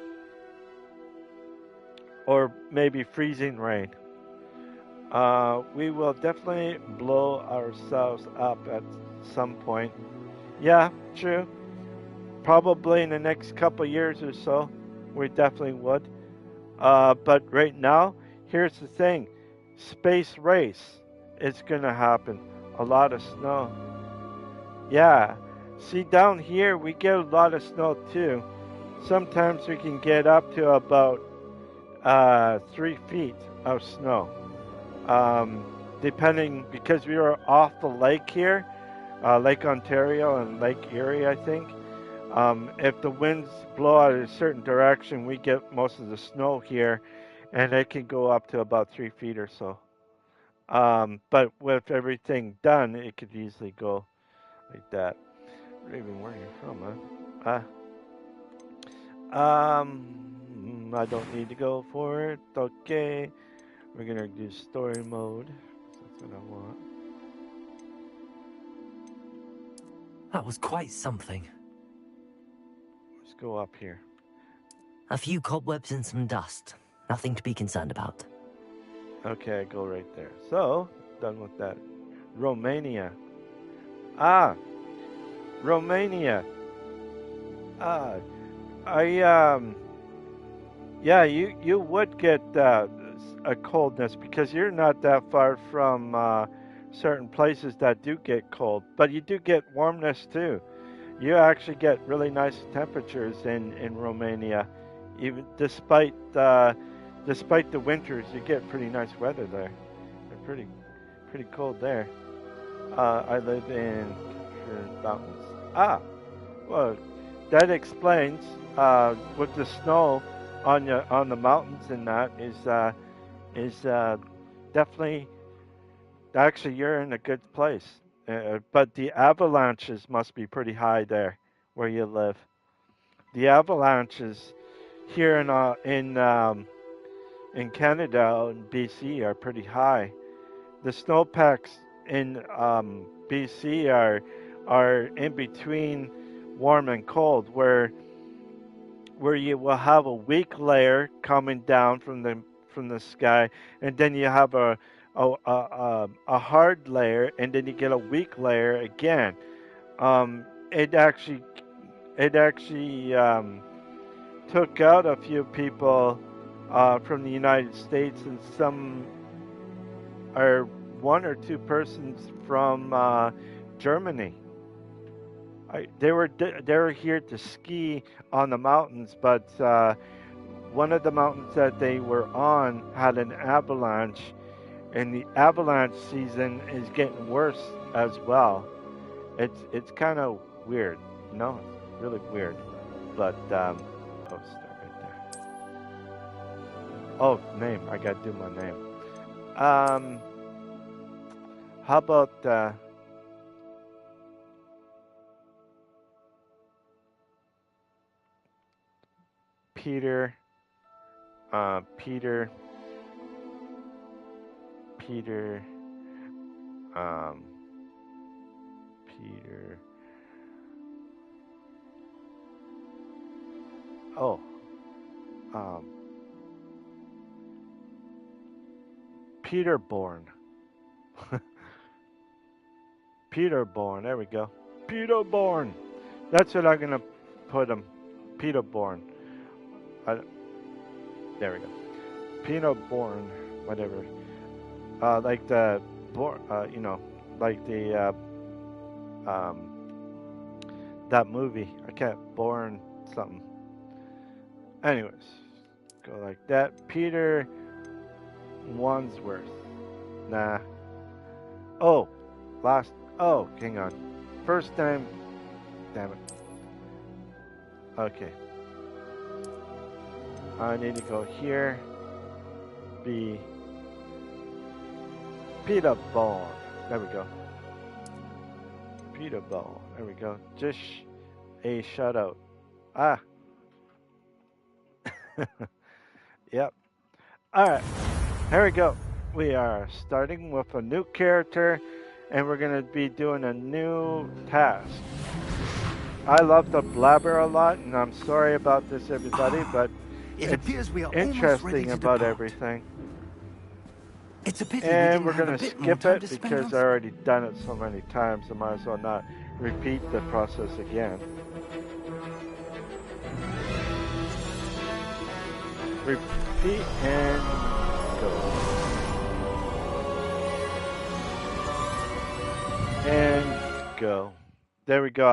or maybe freezing rain. We will definitely blow ourselves up at some point. Yeah, true. Probably in the next couple years or so, we definitely would. But right now, here's the thing: space race is gonna happen. A lot of snow. Yeah. See, down here we get a lot of snow too. Sometimes we can get up to about 3 feet of snow. Depending because we are off the lake here, Lake Ontario and Lake Erie, I think. If the winds blow out in a certain direction, we get most of the snow here, and it can go up to about 3 feet or so. But with everything done, it could easily go like that. Even where you're from, huh? I don't need to go for it. Okay, we're gonna do story mode. That's what I want. That was quite something. Let's go up here. A few cobwebs and some dust. Nothing to be concerned about. Okay, go right there. So, done with that. Romania. Ah, Romania. Ah, I yeah, you would get a coldness because you're not that far from certain places that do get cold, but you do get warmness too. You actually get really nice temperatures in Romania, even despite the winters. You get pretty nice weather there. They're pretty cold there. I live in mountains. Ah, well, that explains with the snow on the mountains and that is definitely actually you're in a good place. But the avalanches must be pretty high there where you live. The avalanches here in Canada and BC are pretty high. The snowpacks in BC are in between warm and cold, where you will have a weak layer coming down from the sky, and then you have a hard layer, and then you get a weak layer again. Um, it actually it actually took out a few people from the United States, and some are one or two persons from Germany. They were here to ski on the mountains, but one of the mountains that they were on had an avalanche, and the avalanche season is getting worse as well. It's kind of weird, you know, it's really weird. But oh, start right there. Oh, name. I gotta do my name. Um, how about Peter? Peter. Peter. Um, Peter. Oh. Um, Peterborn. Peterborn. There we go. Peterborn. That's what I'm gonna put him. Peterborn. I, there we go. Peterborn. Whatever. Like the you know, like the um, that movie. I can't born something. Anyways, go like that. Peter Wandsworth. Nah. Oh, Last. Oh, hang on. First time. Damn it. Okay. I need to go here. Be Peter Ball. There we go. Peter Ball. There we go. Just a shutout. Ah. Yep. Alright. Here we go. We are starting with a new character and we're going to be doing a new task. I love to blabber a lot and I'm sorry about this everybody, but it appears we are interesting about everything. It's a pity and we're going to skip it because I already done it so many times. I might as well not repeat the process again. Repeat and go. And go. There we go.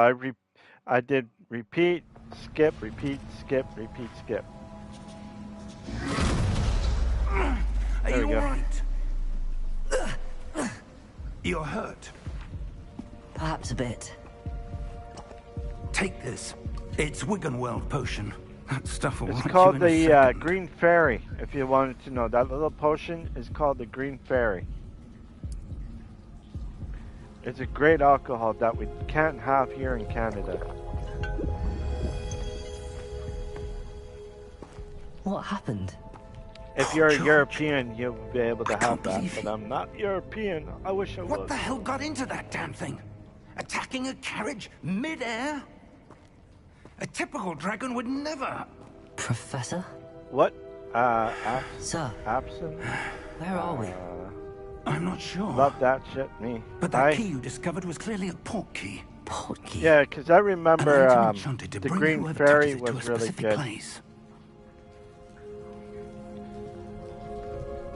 I did repeat, skip, repeat, skip, repeat, skip. Are you all right? You're hurt. Perhaps a bit. Take this. It's Wiggenweld potion. That stuff will It's right called you in a second. the Green Fairy, if you wanted to know. That little potion is called the Green Fairy. It's a great alcohol that we can't have here in Canada. What happened? If you're a George. European, you'll be able to I have can't that, believe but I'm not European. I wish I was. What the hell got into that damn thing? Attacking a carriage mid-air? A typical dragon would never. Professor? What? Sir, Absent? where are we? I'm not sure. Love that shit, me. But that key you discovered was clearly a port key. Port key? Yeah, because I remember An item enchanted to the bring Green whoever Fairy touches it to a was really specific good. place.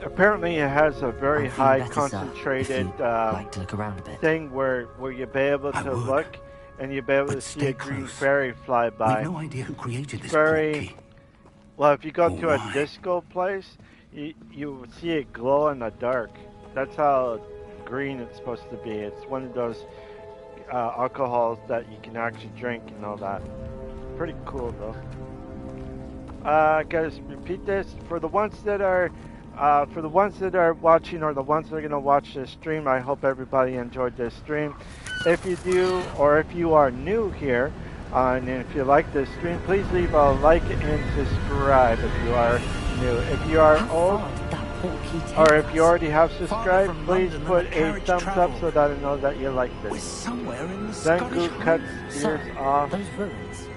Apparently, it has a very I'll feel high better, sir, concentrated if you'd like to look around a bit. thing where you'll be able I to would. look and you'll be able But to see stay a Green close. Fairy fly by. We've no idea who created this Very- port key. Well, if you go Oh, to a why? disco place, you will see it glow in the dark. That's how green it's supposed to be. It's one of those alcohols that you can actually drink and all that. Pretty cool though. Guys, repeat this for the ones that are watching or the ones that are gonna watch this stream. I hope everybody enjoyed this stream. If you do, or if you are new here, and if you like this stream, please leave a like and subscribe if you are new. If you are How old, far did that port key take or if you us? already have Farther subscribed, from please London put than the a carriage thumbs up travelled. so that I know that you like We're this. somewhere in the Zanku Scottish cuts Highlands. Sir, ears off those ruins.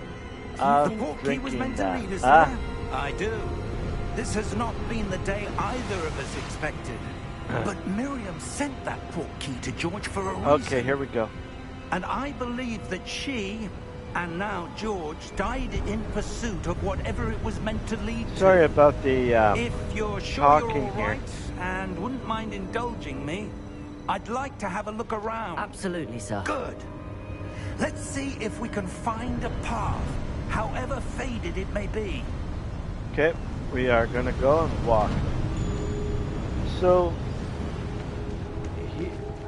The port key was drinking meant to that. lead us Ah. there. I do. This has not been the day either of us expected. But Miriam sent that port key to George for a reason. Okay, here we go. And I believe that she, and now George, died in pursuit of whatever it was meant to lead Sorry to. about the If you're sure you're talking all here. right and wouldn't mind indulging me, I'd like to have a look around. Absolutely, sir. Good. Let's see if we can find a path, however faded it may be. Okay, we are gonna go and walk. So,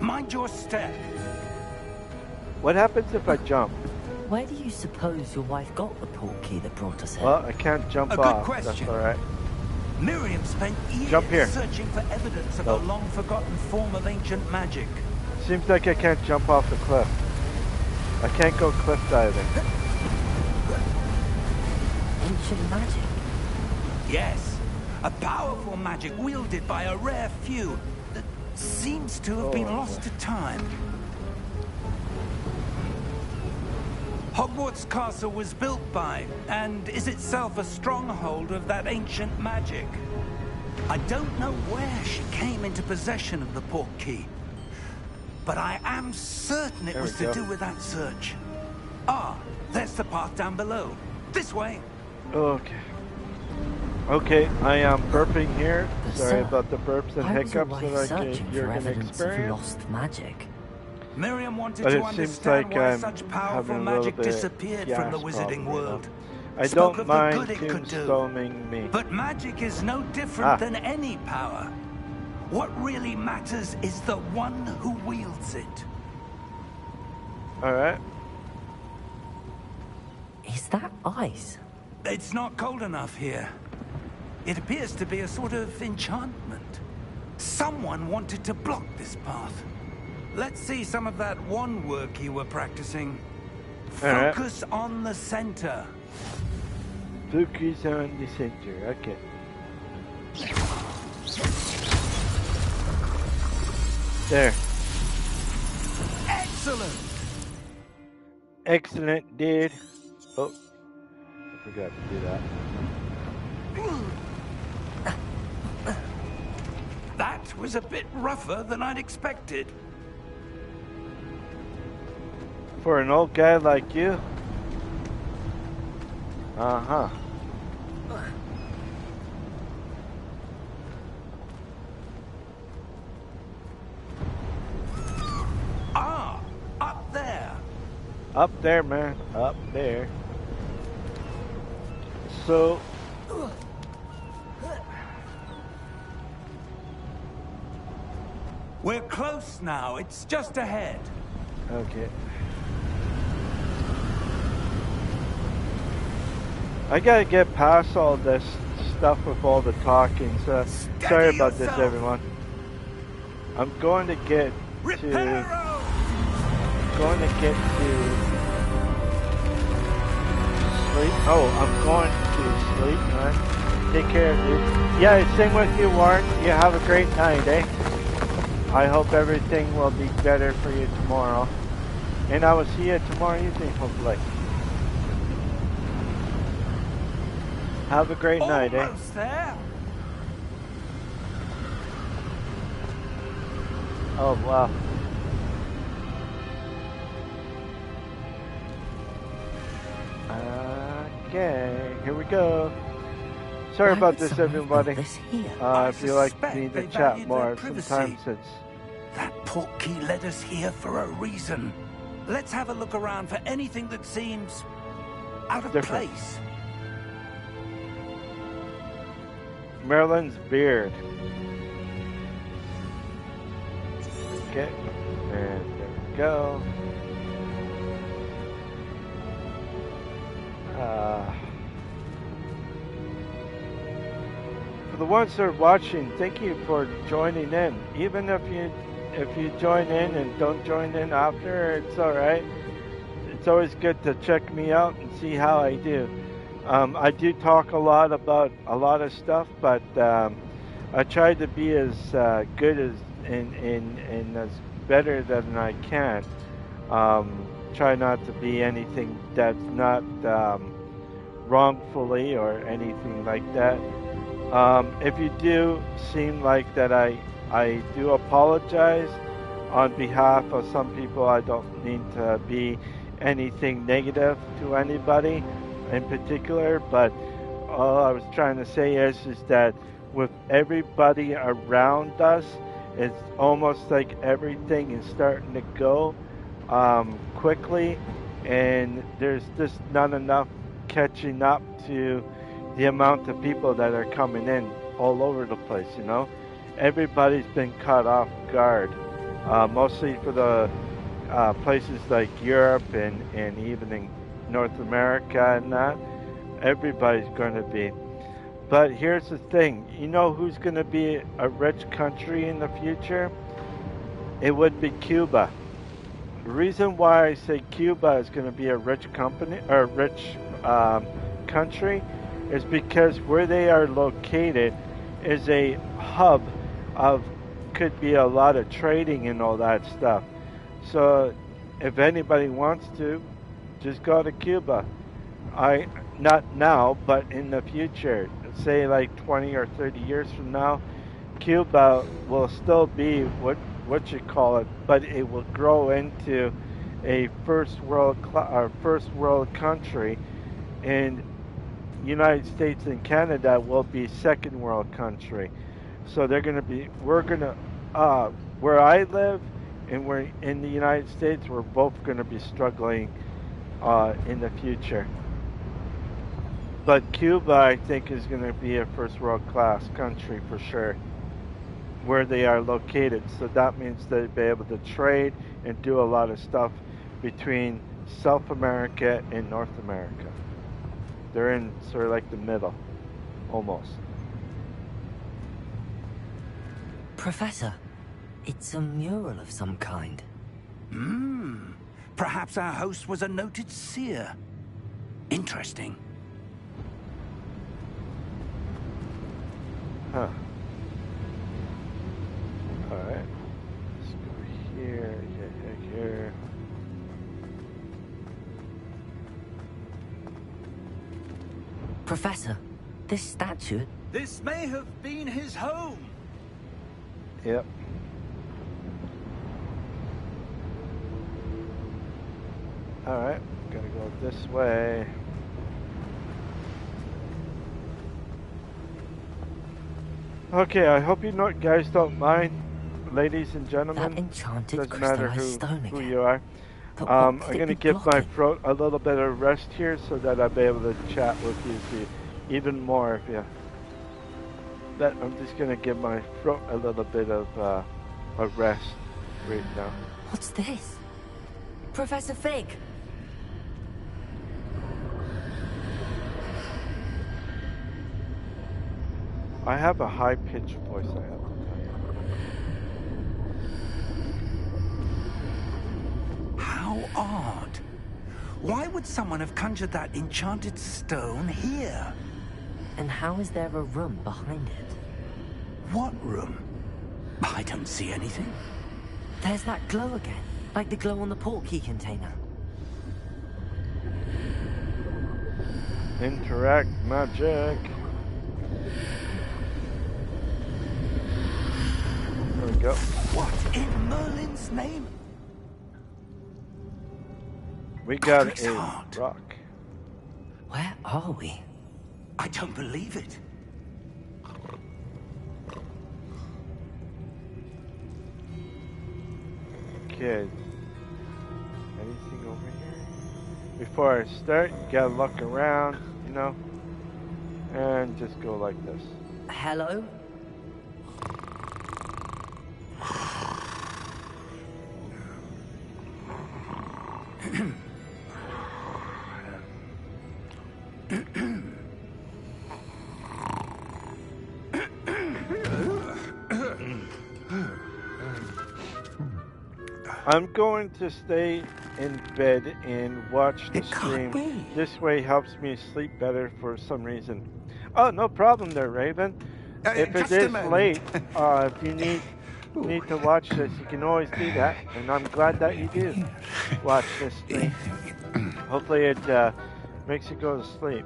Mind your step. what happens if I jump? Where do you suppose your wife got the port key that brought us here? Well, I can't jump A good off. question. That's all right. Miriam spent years Jump here. searching for evidence of Nope. a long-forgotten form of ancient magic. Seems like I can't jump off the cliff. I can't go cliff diving. Ancient magic. Yes, a powerful magic wielded by a rare few that seems to have been Oh, lost boy. to time. Hogwarts Castle was built by, and is itself a stronghold of that ancient magic. I don't know where she came into possession of the port key, but I am certain it There was we to go. do with that search. Ah, there's the path down below. This way. Okay. Okay, I am burping here. But Sorry sir, about the burps and why was your hiccups wife that I searching you're for going to evidence of experience. lost magic? Miriam wanted But to it seems understand like why I'm such powerful having a little magic bit disappeared from the gas wizarding problem, world. I Spoke don't of the mind good it could do. tombstoning me. But magic is no different Ah. than any power. What really matters is the one who wields it. All right. Is that ice? It's not cold enough here. It appears to be a sort of enchantment. Someone wanted to block this path. Let's see some of that wand work you were practicing. Alright. Focus on the center. Focus on the center. Okay. There. Excellent! Excellent, dude. Oh, I forgot to do that. That was a bit rougher than I'd expected. For an old guy like you? Uh-huh. Ah, up there. Up there, man. Up there. So... We're close now. It's just ahead. Okay. I gotta get past all this stuff with all the talking, so sorry about this, everyone. I'm going to get to... Going to get to... sleep. Oh, I'm going to sleep, man. Take care, dude. Yeah, same with you, Warren. You have a great night, eh? I hope everything will be better for you tomorrow. And I will see you tomorrow evening, hopefully. Have a great night, eh? Almost there. Oh, wow. Okay, here we go. Sorry about this, everybody. If you like me to chat more sometime, since that portkey led us here for a reason. Let's have a look around for anything that seems out of different. place. Merlin's beard. Okay, and there we go. For the ones that are watching, thank you for joining in. Even if you join in and don't join in after, it's all right. It's always good to check me out and see how I do. I do talk a lot about a lot of stuff, but I try to be as good as and as better than I can. Try not to be anything that's not wrongfully or anything like that. If you do seem like that, I do apologize on behalf of some people. I don't mean to be anything negative to anybody in particular, but all I was trying to say is that with everybody around us, it's almost like everything is starting to go quickly, and there's just not enough catching up to the amount of people that are coming in all over the place, you know. Everybody's been caught off guard, mostly for the places like Europe and even in North America and that. Everybody's going to be. But here's the thing, you know who's going to be a rich country in the future? It would be Cuba. The reason why I say Cuba is going to be a rich company or rich country is because where they are located is a hub of, could be a lot of trading and all that stuff. So if anybody wants to, just go to Cuba. Not now, but in the future, say like 20 or 30 years from now, Cuba will still be what you call it, but it will grow into a first world country, and United States and Canada will be second world country. So we're gonna where I live and we're in the United States, we're both gonna be struggling in the future. But Cuba, I think, is going to be a first world class country for sure, where they are located. So that means they'll be able to trade and do a lot of stuff between South America and North America. They're in sort of like the middle, almost. Professor, it's a mural of some kind. Perhaps our host was a noted seer. Interesting. Huh. Alright. Let's go here, here. Professor, this statue... This may have been his home. Yep. Alright, gotta go this way. Okay, I hope you guys don't mind, ladies and gentlemen. That enchanted Doesn't matter crystallized stone who again. you are. But I'm what could going to it be give my blocking? throat a little bit of rest here so that I'll be able to chat with you even more if you... I'm just going to give my throat a little bit of a rest right now. What's this? Professor Fig! I have a high-pitched voice, I have to tell you. How odd. Why would someone have conjured that enchanted stone here? And how is there a room behind it? What room? I don't see anything. There's that glow again, like the glow on the portkey container. Interact magic. There we go. What in Merlin's name? We got Patrick's a heart. rock. Where are we? I don't believe it. Okay. Anything over here? Before I start, you gotta look around, you know, and just go like this. Hello? I'm going to stay in bed and watch the It can't stream. be. This way helps me sleep better for some reason. Oh, no problem there, Raven. If it just a is moment. late, if you need to watch this, you can always do that. And I'm glad that you do watch this stream. Hopefully it makes you go to sleep.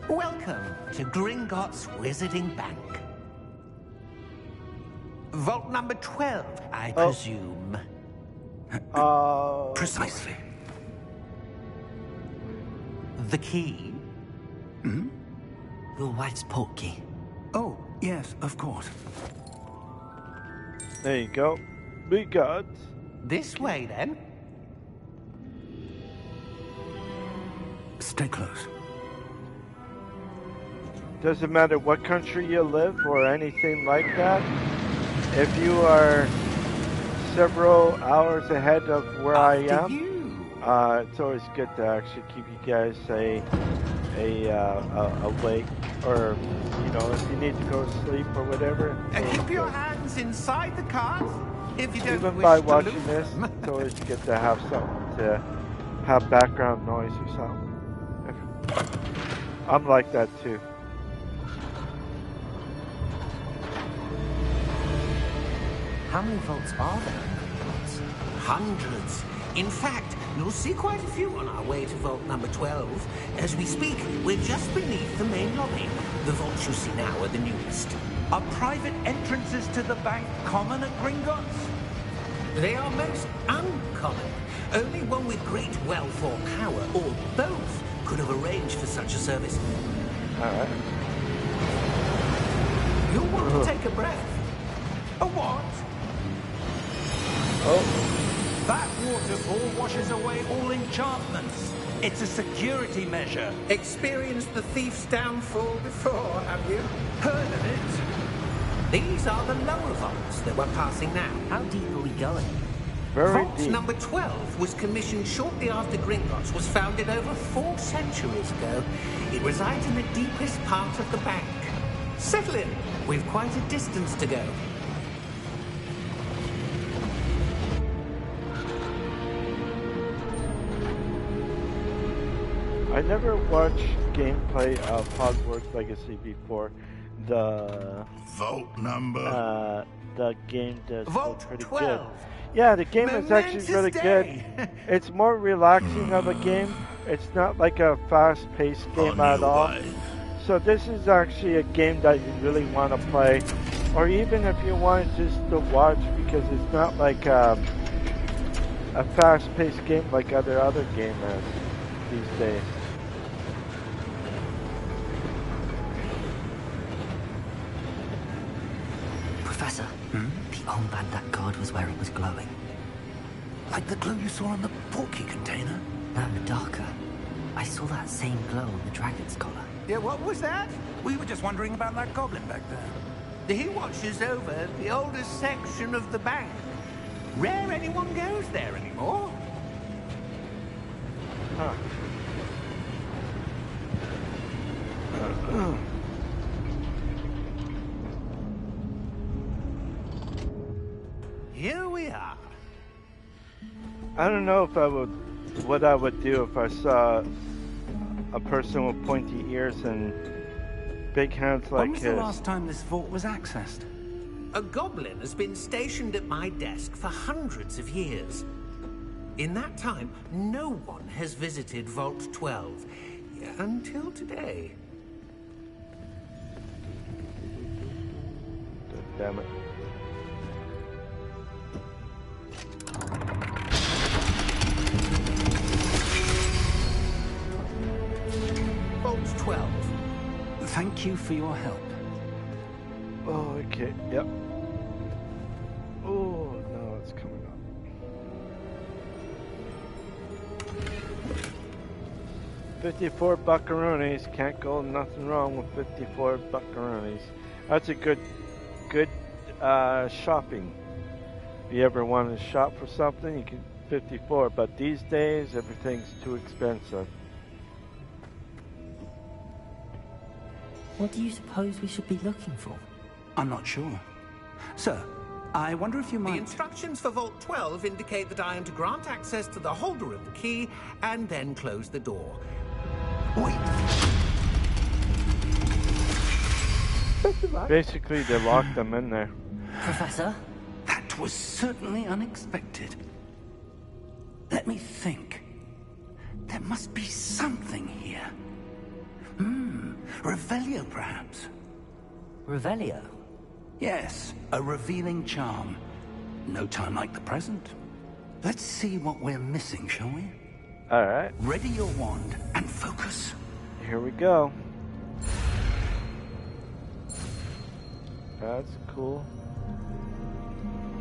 Welcome to Gringotts Wizarding Bank. Vault number 12, I presume. Precisely. The key? Your wife's portkey. Oh, yes, of course. There you go. We got... This way, then. Stay close. Doesn't matter what country you live or anything like that. If you are several hours ahead of where I am, it's always good to actually keep you guys awake, or you know, if you need to go to sleep or whatever. Keep your hands inside the cart if you don't Even wish by to watching lose this, them. it's always good to have something to have background noise or something. I'm like that too. How many vaults are there in Hogwarts? Hundreds. In fact, you'll see quite a few on our way to vault number 12. As we speak, we're just beneath the main lobby. The vaults you see now are the newest. Are private entrances to the bank common at Gringotts? They are most uncommon. Only one with great wealth or power, or both, could have arranged for such a service. Alright. You'll want to take a breath. A what? Oh, That waterfall washes away all enchantments. It's a security measure. Experienced the thief's downfall before, have you? Heard of it? These are the lower vaults that we're passing now. How deep are we going? Very Vault deep. number 12 was commissioned shortly after Gringotts was founded over 4 centuries ago. It resides in the deepest part of the bank. Settle in. We've quite a distance to go. I never watched gameplay of Hogwarts Legacy before. The game does look Vault pretty 12. good. Yeah, the game is actually Momentous really day. good. It's more relaxing of a game. It's not like a fast-paced game at all. So this is actually a game that you really want to play, or even if you want just to watch, because it's not like a fast-paced game like other games these days. Professor, the armband that guard was wearing was glowing. Like the glow you saw on the portkey container? No, darker. I saw that same glow on the dragon's collar. Yeah, what was that? We were just wondering about that goblin back there. He watches over the oldest section of the bank. Rare anyone goes there anymore. Huh. Here we are. I don't know if what I would do if I saw a person with pointy ears and big hands like When was his. the last time this vault was accessed? A goblin has been stationed at my desk for hundreds of years. In that time, no one has visited Vault 12. Until today. Damn it. Vault 12. Thank you for your help. Oh, okay. Yep. Oh, no, it's coming up. $54 buckaroonies. Can't go nothing wrong with 54 buckaroonies. That's a good shopping. If you ever want to shop for something, you can 54. But these days, everything's too expensive. What do you suppose we should be looking for? I'm not sure. Sir, I wonder if you The might... instructions for Vault 12 indicate that I am to grant access to the holder of the key and then close the door. Wait, Basically, they locked them in there. Professor? that was certainly unexpected. Let me think. There must be something here. Revelio, perhaps? Revelio? Yes, a revealing charm. No time like the present. Let's see what we're missing, shall we? Alright, Ready your wand and focus. here we go. That's cool.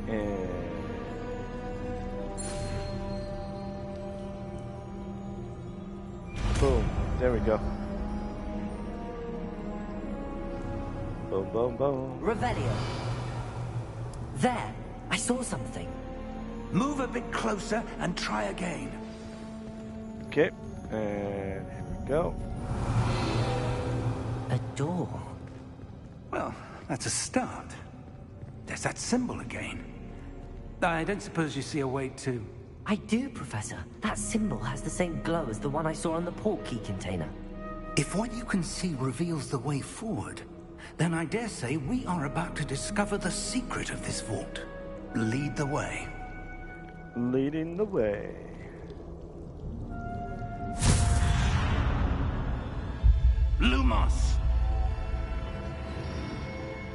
And boom. There we go. Boom, boom, boom. Revelio. There! I saw something. Move a bit closer and try again. Okay, and here we go. A door. Well, that's a start. There's that symbol again. I don't suppose you see a way to... I do, Professor. That symbol has the same glow as the one I saw on the portkey container. If what you can see reveals the way forward, then I dare say we are about to discover the secret of this vault. Lead the way. Leading the way. Lumos!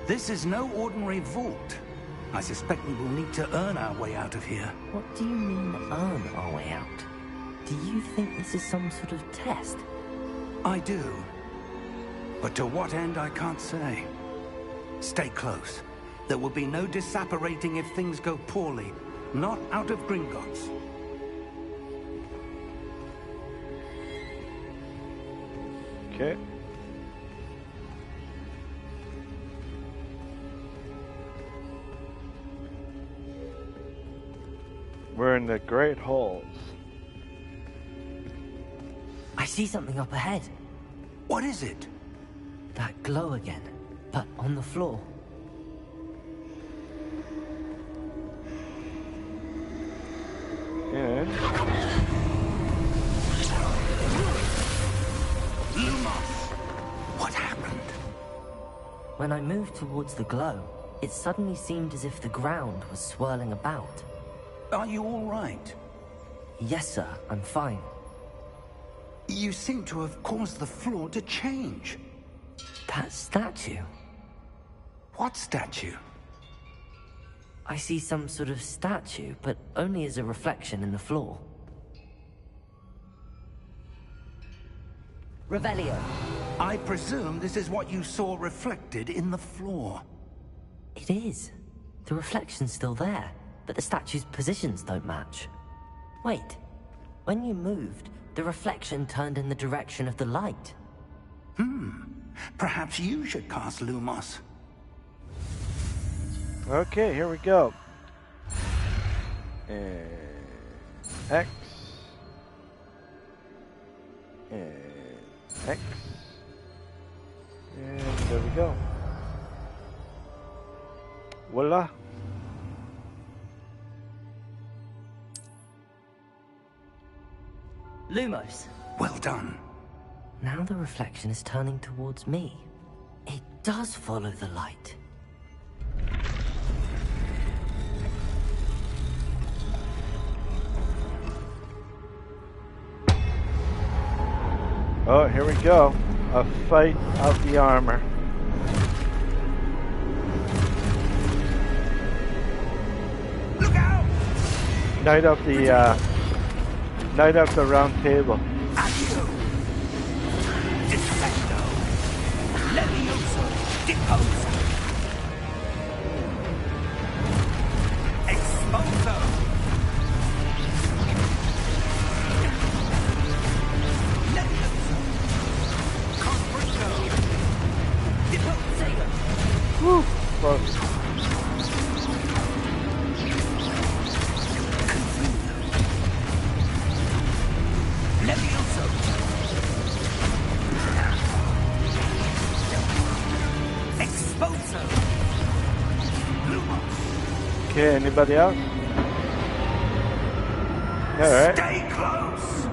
This is no ordinary vault. I suspect we will need to earn our way out of here. What do you mean, earn our way out? Do you think this is some sort of test? I do. But to what end, I can't say. Stay close. There will be no disapparating if things go poorly. Not out of Gringotts. Okay. We're in the Great Halls. I see something up ahead. What is it? That glow again, but on the floor. And Lumos! What happened? When I moved towards the glow, it suddenly seemed as if the ground was swirling about. Are you all right? Yes, sir, I'm fine. You seem to have caused the floor to change. That statue. What statue? I see some sort of statue, but only as a reflection in the floor. Revelio. I presume this is what you saw reflected in the floor. It is. The reflection's still there, but the statue's positions don't match. Wait. When you moved, the reflection turned in the direction of the light. Perhaps you should cast Lumos. okay, here we go. And X. And X. And there we go. Voila. Lumos. Well done. Now the reflection is turning towards me. It does follow the light. Oh, here we go. A fight of the armor. Look out! Night of the round table. Accio! Defecto! Levioso! Deposa! Exposo! Levioso! Confringo! Deposego! Woo! Close. Levioso! Exposo! Lumos! Okay, anybody else? Alright. Stay close!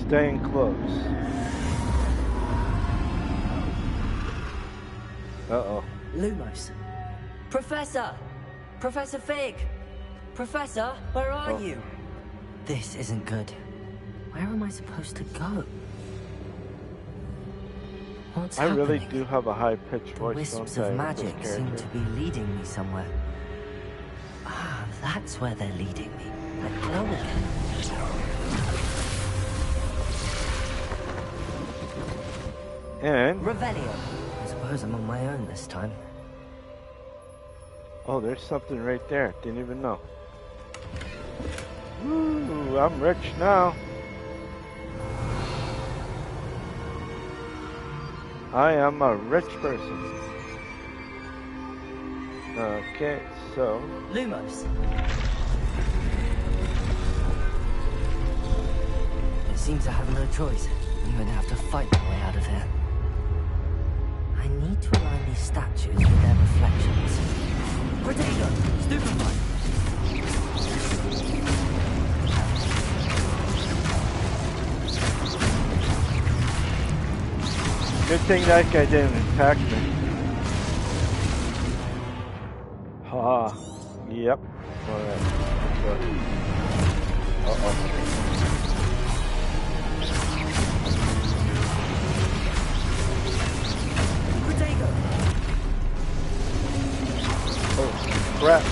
Staying close. Uh-oh. Lumos. Professor! Professor Fig! Professor, where are you? This isn't good. Where am I supposed to go? What's I really happening? do have a high-pitched The voice, wisps don't I, of with magic this seem character? to be leading me somewhere. Ah, that's where they're leading me. That glow again. And, Revelio. I suppose I'm on my own this time. oh, there's something right there. Didn't even know. Ooh, I'm rich now. I am a rich person. Okay, so... Lumos. It seems I have no choice. I'm going to have to fight my way out of here. I need to align these statues with their reflections. Protego! Stupefy! Good thing that guy didn't attack me. Ha. Yep. Alright. Uh-oh. Protego! Oh, crap.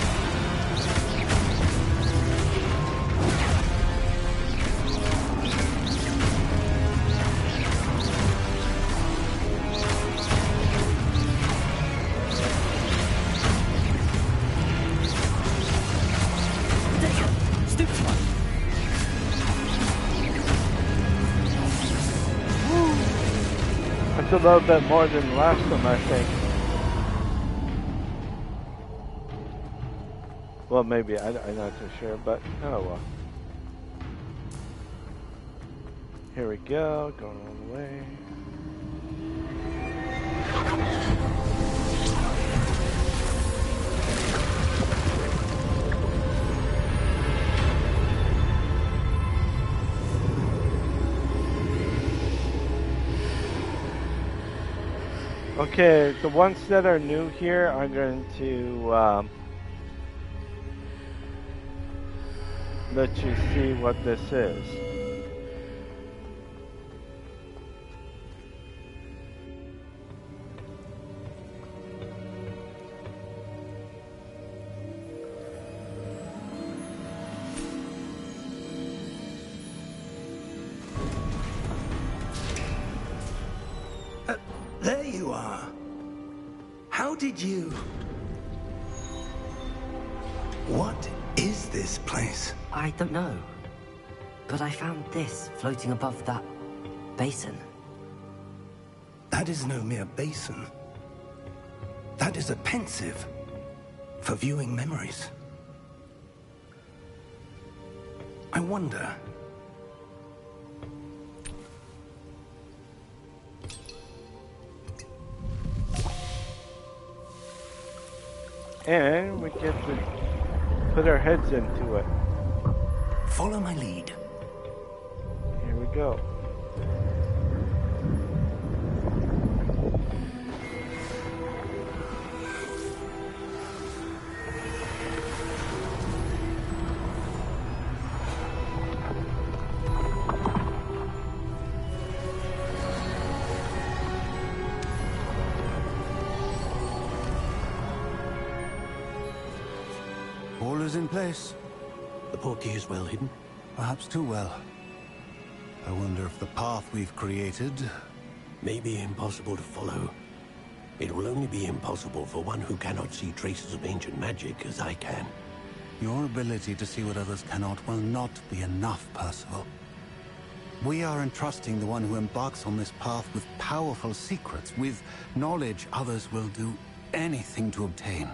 That's a little bit more than last time, I think. Well, maybe. I'm not too sure, but oh well. Here we go, going all the way. Okay, the ones that are new here, I'm going to let you see what this is. There you are. How did you... What is this place? I don't know. But I found this floating above that basin. That is no mere basin. That is a pensive for viewing memories. I wonder... And we get to put our heads into it. Follow my lead. Here we go. All is in place. The portkey is well hidden. Perhaps too well. I wonder if the path we've created... May be impossible to follow. It will only be impossible for one who cannot see traces of ancient magic as I can. Your ability to see what others cannot will not be enough, Percival. We are entrusting the one who embarks on this path with powerful secrets, with knowledge others will do anything to obtain.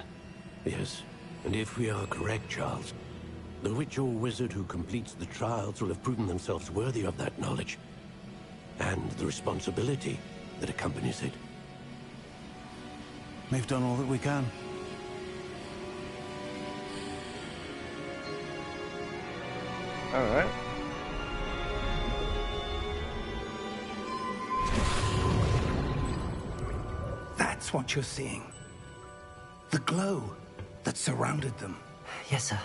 Yes, and if we are correct, Charles, the witch or wizard who completes the trials will have proven themselves worthy of that knowledge, and the responsibility that accompanies it. We've done all that we can. All right. That's what you're seeing. The glow that surrounded them. Yes, sir.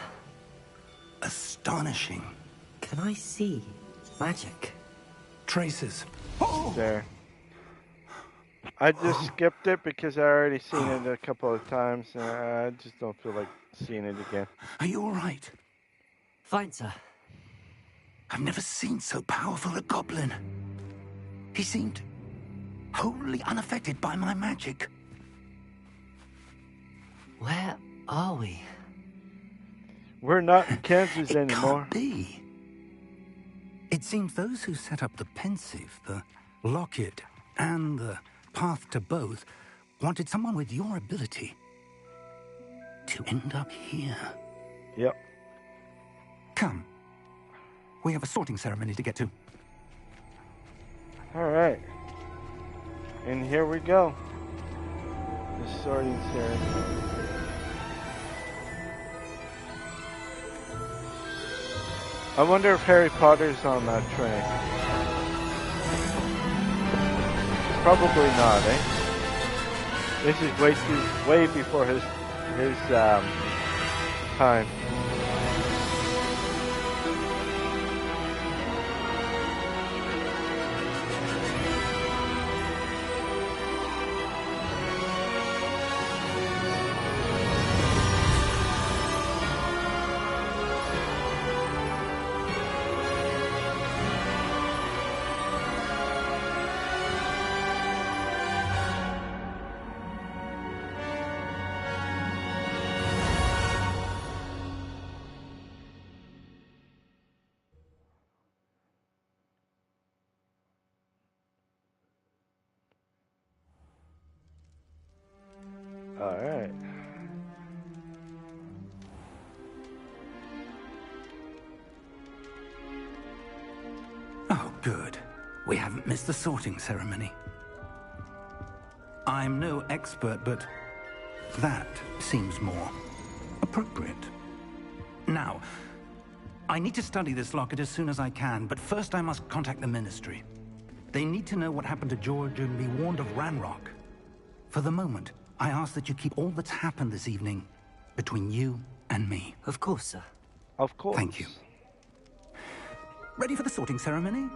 Astonishing. Can I see magic? Traces. Oh! There. I just skipped it because I already seen it a couple of times. And I just don't feel like seeing it again. Are you all right? Fine, sir. I've never seen so powerful a goblin. He seemed wholly unaffected by my magic. Where are we? We're not in Kansas It anymore. can't be. It seems those who set up the pensive, the locket, and the path to both wanted someone with your ability to end up here. Yep. Come. We have a sorting ceremony to get to. All right. And here we go. The sorting ceremony. I wonder if Harry Potter's on that train. Probably not, eh? This is way before his time. All right. Good. We haven't missed the sorting ceremony. I'm no expert, but that seems more appropriate. Now, I need to study this locket as soon as I can, but first I must contact the Ministry. They need to know what happened to George and be warned of Ranrock. For the moment, I ask that you keep all that's happened this evening between you and me. Of course, sir. Of course. Thank you. Ready for the sorting ceremony?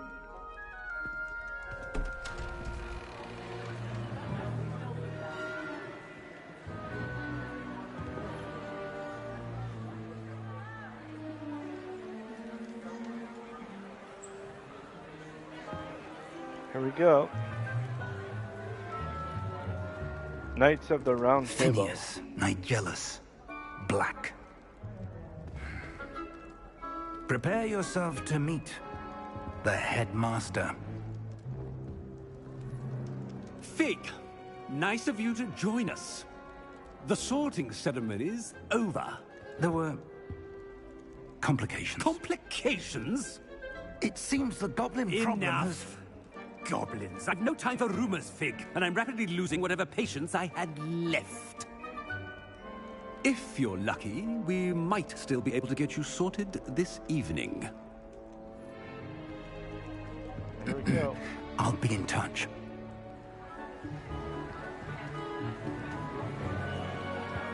Here we go. Knights of the Round Table. Phineas, Nigellus, Black. Prepare yourself to meet the headmaster. Fig, nice of you to join us. The sorting ceremony's over. There were complications. Complications? It seems the goblin problem has... Enough. Goblins. I've no time for rumors, Fig, and I'm rapidly losing whatever patience I had left. If you're lucky, we might still be able to get you sorted this evening. Here we go. I'll be in touch.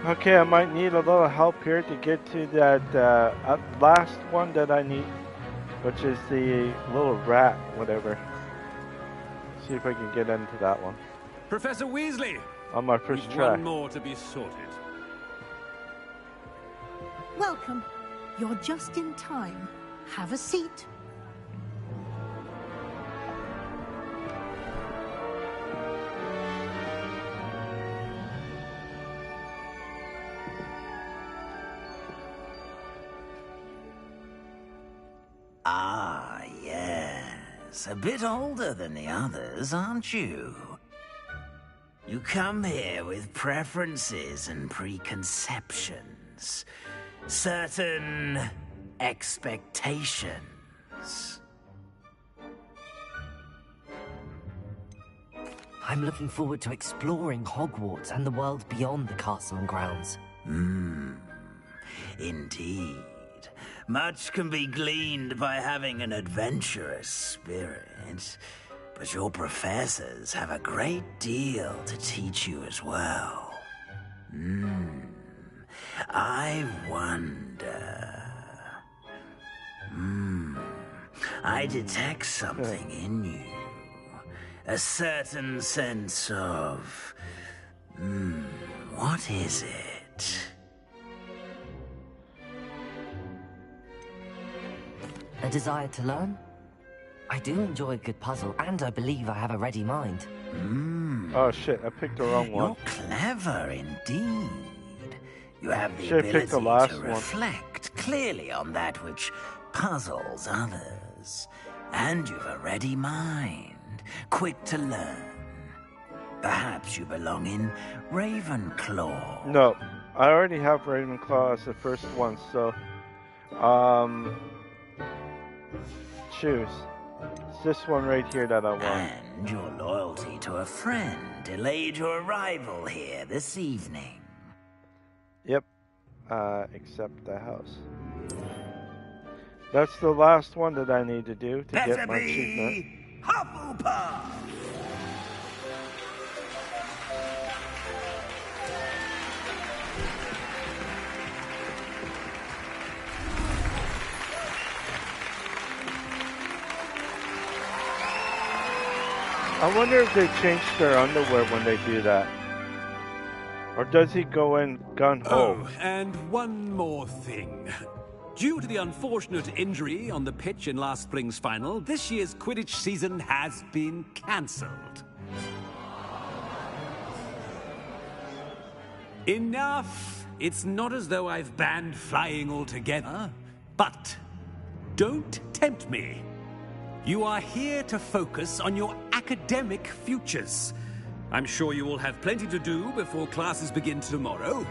Okay, I might need a little help here to get to that last one that I need, which is the little rat, whatever. See if I can get into that one Professor Weasley! on my first We've try. one more to be sorted. Welcome. You're just in time. Have a seat. Ah, yes. A bit older than the others, aren't you? You come here with preferences and preconceptions. Certain expectations. I'm looking forward to exploring Hogwarts and the world beyond the castle and grounds. Indeed. Much can be gleaned by having an adventurous spirit, but your professors have a great deal to teach you as well. I wonder... I detect something in you. A certain sense of... what is it? A desire to learn? I do enjoy a good puzzle, and I believe I have a ready mind. Oh shit, I picked the wrong one. You're clever indeed. You have the Should've picked the ability last to one. reflect clearly on that which puzzles others. And you've a ready mind, quick to learn. Perhaps you belong in Ravenclaw. No, I already have Ravenclaw as the first one, so choose. It's this one right here that I want. And your loyalty to a friend delayed your arrival here this evening. Yep. Except the house. That's the last one that I need to do to Better get my be achievement. Hufflepuff! I wonder if they change their underwear when they do that. Or does he go in gun-ho? Oh, and one more thing. Due to the unfortunate injury on the pitch in last spring's final, this year's Quidditch season has been cancelled. Enough! It's not as though I've banned flying altogether, but don't tempt me. You are here to focus on your academic futures. I'm sure you will have plenty to do before classes begin tomorrow.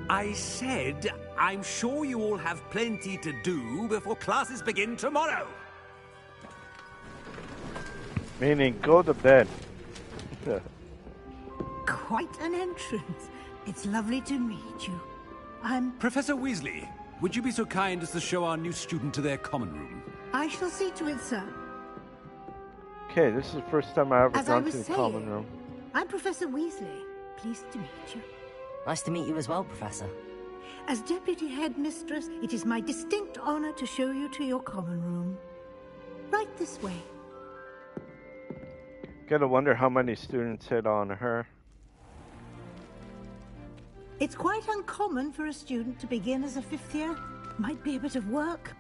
I said, I'm sure you all have plenty to do before classes begin tomorrow. Meaning, go to bed. Quite an entrance. It's lovely to meet you. I'm... Professor Weasley, would you be so kind as to show our new student to their common room? I shall see to it, sir. Okay, this is the first time I ever As I gone was to the saying, common room. I'm Professor Weasley. Pleased to meet you. Nice to meet you as well, Professor. As Deputy Headmistress, it is my distinct honor to show you to your common room. Right this way. Gotta wonder how many students hit on her. It's quite uncommon for a student to begin as a 5th year. Might be a bit of work,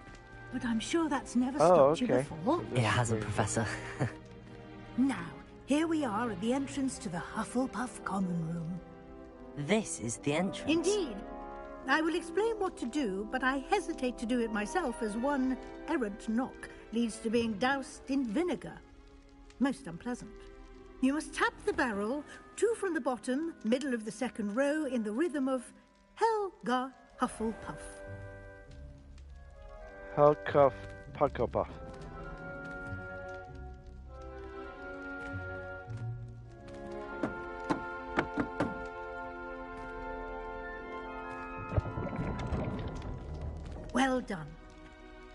but I'm sure that's never stopped you before. It hasn't, Professor. Now, here we are at the entrance to the Hufflepuff common room. This is the entrance. Indeed. I will explain what to do, but I hesitate to do it myself as one errant knock leads to being doused in vinegar. Most unpleasant. You must tap the barrel, 2 from the bottom, middle of the 2nd row, in the rhythm of Helga Hufflepuff. Hufflepuff, Pufflepuff. Well done.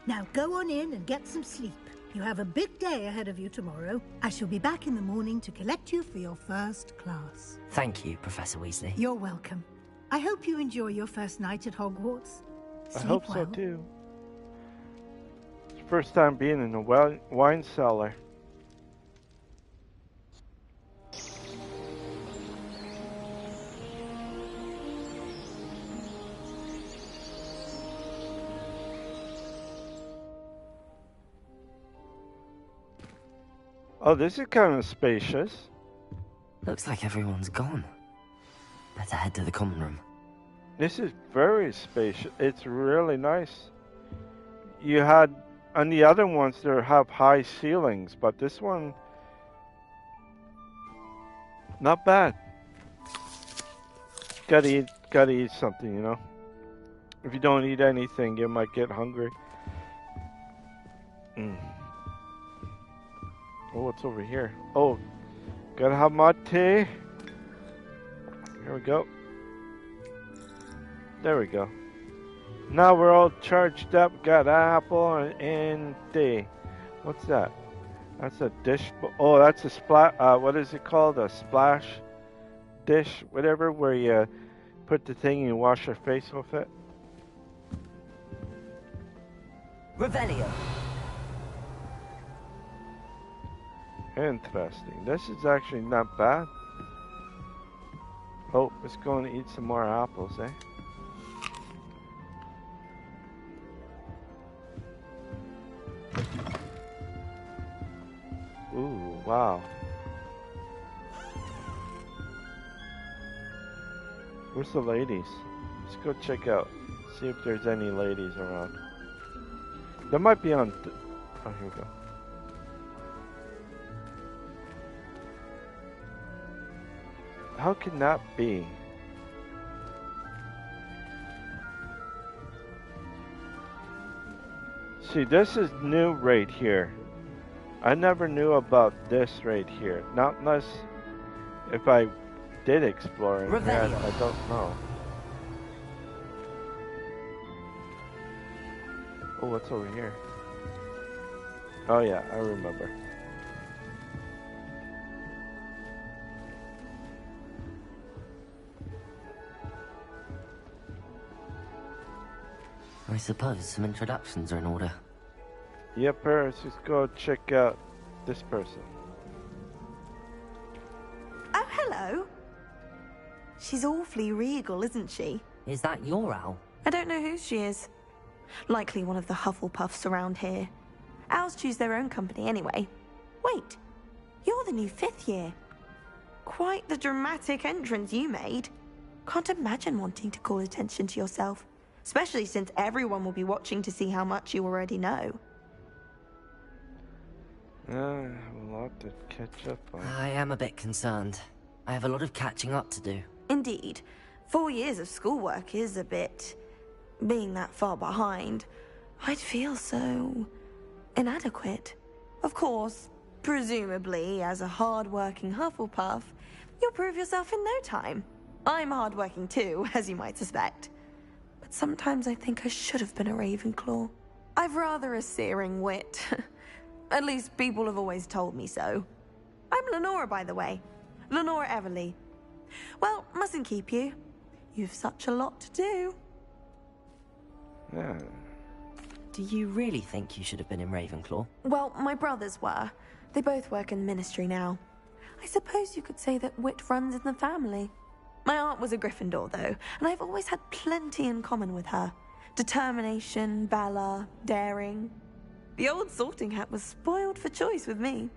Now go on in and get some sleep. You have a big day ahead of you tomorrow. I shall be back in the morning to collect you for your first class. Thank you, Professor Weasley. You're welcome. I hope you enjoy your first night at Hogwarts. I Sleep hope so well. too. It's the first time being in a wine cellar. Oh, this is kind of spacious. Looks like everyone's gone. Better head to the common room. This is very spacious. It's really nice. You had, on the other ones, there have high ceilings, but this one, not bad. Gotta eat something, you know. If you don't eat anything, you might get hungry. Oh, what's over here? Oh, gotta have my tea. Here we go. There we go. Now we're all charged up. Got apple and tea. What's that? That's a dish. Oh, that's a splash. What is it called? A splash dish, whatever, where you put the thing and you wash your face with it. Revelio. Interesting. This is actually not bad. Oh, let's go and eat some more apples, eh? Ooh, wow. Where's the ladies? Let's go check out. See if there's any ladies around. There might be on... Oh, here we go. How can that be? See, this is new right here. I never knew about this right here. Not unless if I did explore it. I don't know. Oh, what's over here? Oh yeah, I remember. I suppose some introductions are in order. Yep, let's just go check out this person. Oh, hello. She's awfully regal, isn't she? Is that your owl? I don't know who she is. Likely one of the Hufflepuffs around here. Owls choose their own company anyway. Wait, you're the new 5th year. Quite the dramatic entrance you made. Can't imagine wanting to call attention to yourself, especially since everyone will be watching to see how much you already know. I have a lot to catch up on. I am a bit concerned. I have a lot of catching up to do. Indeed. 4 years of schoolwork is a bit... Being that far behind, I'd feel so... inadequate. Of course, Presumably, as a hard-working Hufflepuff, you'll prove yourself in no time. I'm hard-working too, as you might suspect. But sometimes I think I should have been a Ravenclaw. I've rather a searing wit. At least people have always told me so. I'm Lenora, by the way. Lenora Everly. Well, mustn't keep you. You've such a lot to do. Yeah. Do you really think you should have been in Ravenclaw? Well, my brothers were. They both work in the ministry now. I suppose you could say that wit runs in the family. My aunt was a Gryffindor, though, and I've always had plenty in common with her. Determination, valor, daring. The old sorting hat was spoiled for choice with me.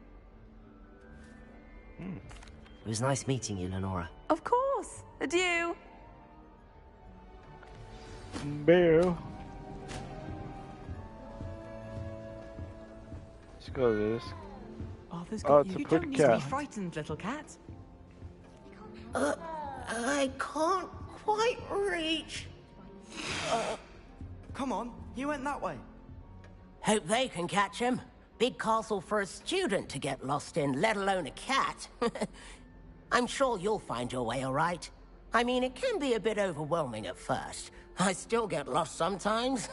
It was nice meeting you, Lenora. Of course. Adieu. Bear. Let's go to this. Arthur's Oh, got it's you. a You pretty don't need to be cat. frightened, little cat. I can't quite reach. Come on, he went that way. Hope they can catch him. Big castle for a student to get lost in, let alone a cat. I'm sure you'll find your way all right. I mean, it can be a bit overwhelming at first. I still get lost sometimes.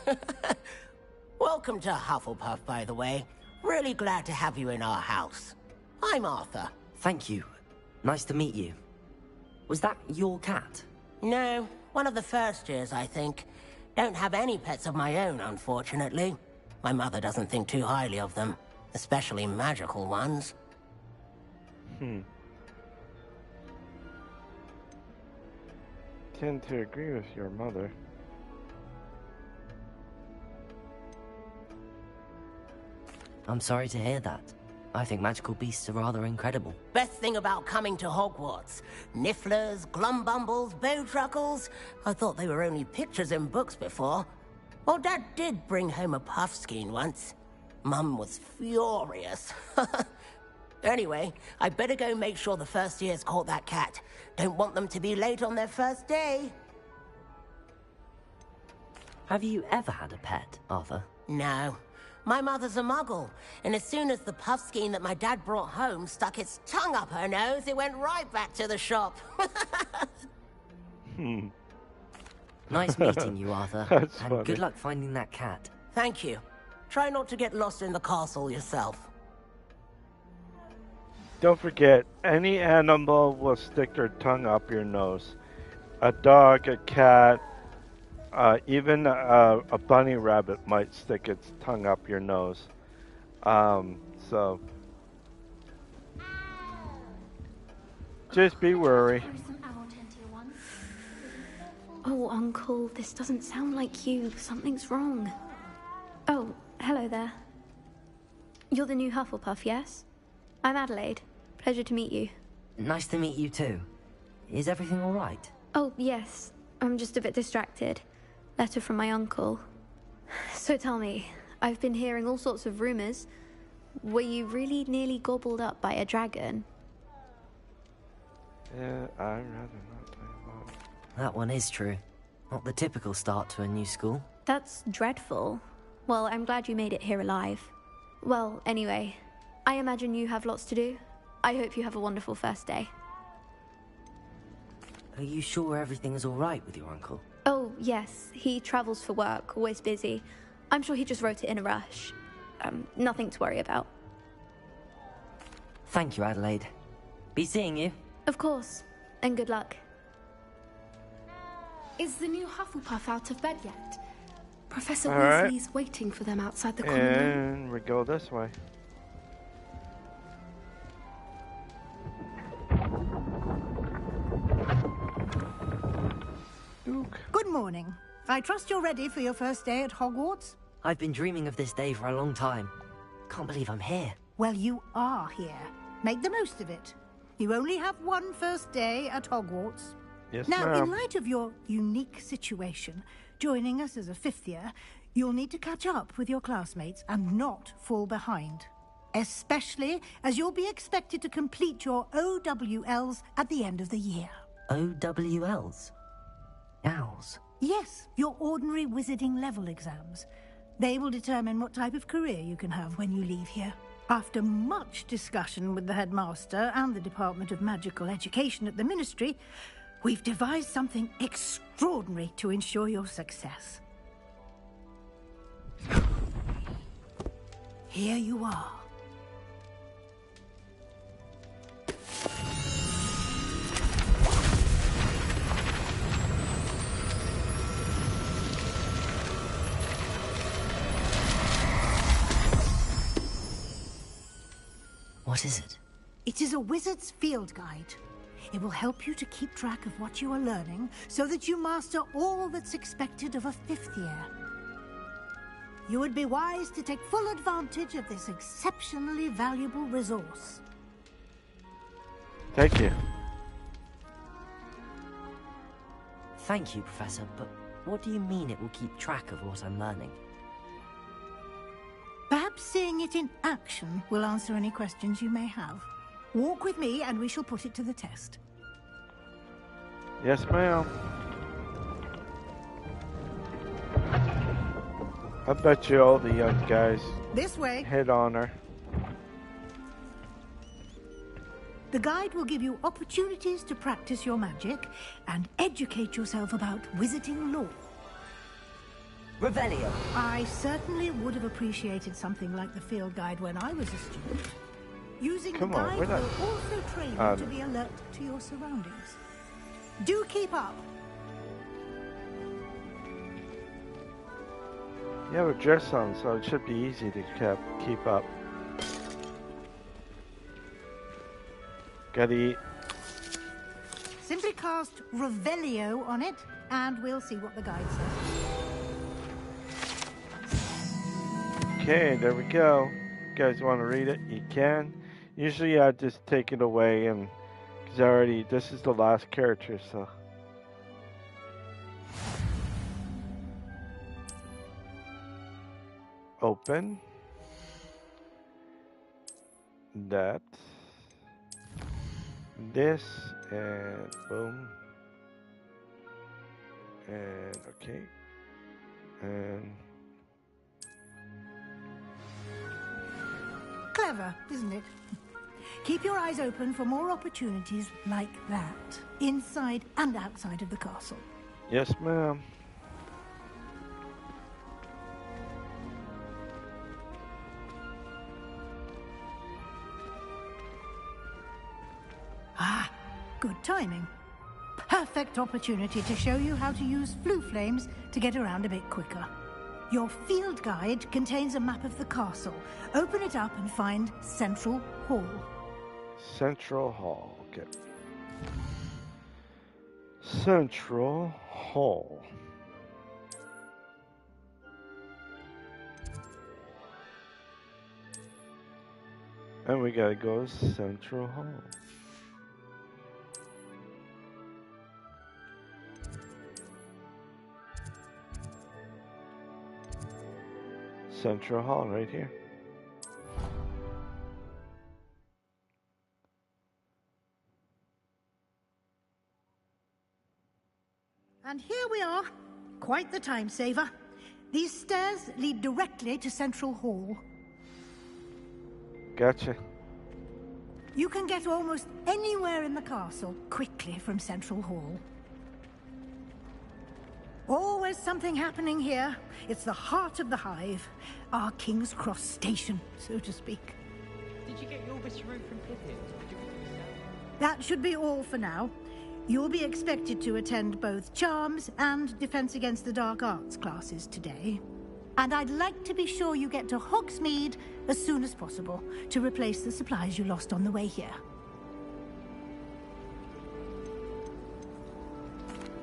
Welcome to Hufflepuff, by the way. Really glad to have you in our house. I'm Arthur. Thank you. Nice to meet you. Was that your cat? No, one of the first years, I think. Don't have any pets of my own, unfortunately. My mother doesn't think too highly of them, especially magical ones. Tend to agree with your mother. I'm sorry to hear that. I think magical beasts are rather incredible. Best thing about coming to Hogwarts. Nifflers, glumbumbles, bowtruckles. I thought they were only pictures in books before. Well, Dad did bring home a puffskein once. Mum was furious. Anyway, I better go make sure the first years caught that cat. Don't want them to be late on their first day. Have you ever had a pet, Arthur? No. My mother's a muggle, and as soon as the puffskein that my dad brought home stuck its tongue up her nose, it went right back to the shop. Nice meeting you, Arthur. That's and funny. good luck finding that cat. Thank you. Try not to get lost in the castle yourself. Don't forget, any animal will stick their tongue up your nose. A dog, a cat, even a bunny rabbit might stick its tongue up your nose. So just be wary. Oh, Uncle, this doesn't sound like you. Something's wrong. Oh, hello there. You're the new Hufflepuff, yes? I'm Adelaide. Pleasure to meet you. Nice to meet you too. Is everything all right? Oh, yes. I'm just a bit distracted. Letter from my uncle. So tell me, I've been hearing all sorts of rumors. Were you really nearly gobbled up by a dragon? Yeah, I'd rather not talk about it. That one is true. Not the typical start to a new school. That's dreadful. Well, I'm glad you made it here alive. Well, anyway, I imagine you have lots to do. I hope you have a wonderful first day. Are you sure everything is all right with your uncle? Oh, yes. He travels for work, always busy. I'm sure he just wrote it in a rush. Nothing to worry about. Thank you, Adelaide. Be seeing you. Of course. And good luck. Is the new Hufflepuff out of bed yet? Professor All right. Weasley's waiting for them outside the common room. And we go this way. Duke. Good morning. I trust you're ready for your first day at Hogwarts? I've been dreaming of this day for a long time. Can't believe I'm here. Well, you are here. Make the most of it. You only have one first day at Hogwarts. Yes, Now, ma'am. in light of your unique situation, joining us as a fifth year, you'll need to catch up with your classmates and not fall behind. Especially as you'll be expected to complete your OWLs at the end of the year. OWLs? Owls? Yes, your ordinary wizarding level exams. They will determine what type of career you can have when you leave here. After much discussion with the headmaster and the Department of Magical Education at the Ministry, we've devised something extraordinary to ensure your success. Here you are. What is it? It is a wizard's field guide. It will help you to keep track of what you are learning so that you master all that's expected of a 5th year. You would be wise to take full advantage of this exceptionally valuable resource. Thank you. Thank you, Professor, but what do you mean it will keep track of what I'm learning? Perhaps seeing it in action will answer any questions you may have. Walk with me and we shall put it to the test. Yes, ma'am. I bet you all the young guys This way. hit on her. The guide will give you opportunities to practice your magic and educate yourself about wizarding lore. Revelio. I certainly would have appreciated something like the field guide when I was a student. Using Come the on, guide we're not- will also train you to be alert to your surroundings. Do keep up. You have a dress on, so it should be easy to keep up. Gotta eat. Simply cast Revelio on it, and we'll see what the guide says. Okay, there we go. You guys want to read it? You can. Usually I just take it away, and because this is the last character, so. Open. That. This, and boom. And okay. And Clever, isn't it? Keep your eyes open for more opportunities like that, inside and outside of the castle. yes, ma'am. Ah, good timing. Perfect opportunity to show you how to use flue flames to get around a bit quicker. Your field guide contains a map of the castle. Open it up and find Central Hall. Central Hall. Okay. Central Hall. And we gotta go to Central Hall. Central Hall right here. And here we are. Quite the time saver. These stairs lead directly to Central Hall. Gotcha. You can get almost anywhere in the castle quickly from Central Hall. Always something happening here. It's the heart of the hive. Our King's Cross station, so to speak. Did you get your whiskeroo from Pippin? That should be all for now. You'll be expected to attend both Charms and Defense Against the Dark Arts classes today. And I'd like to be sure you get to Hogsmeade as soon as possible to replace the supplies you lost on the way here.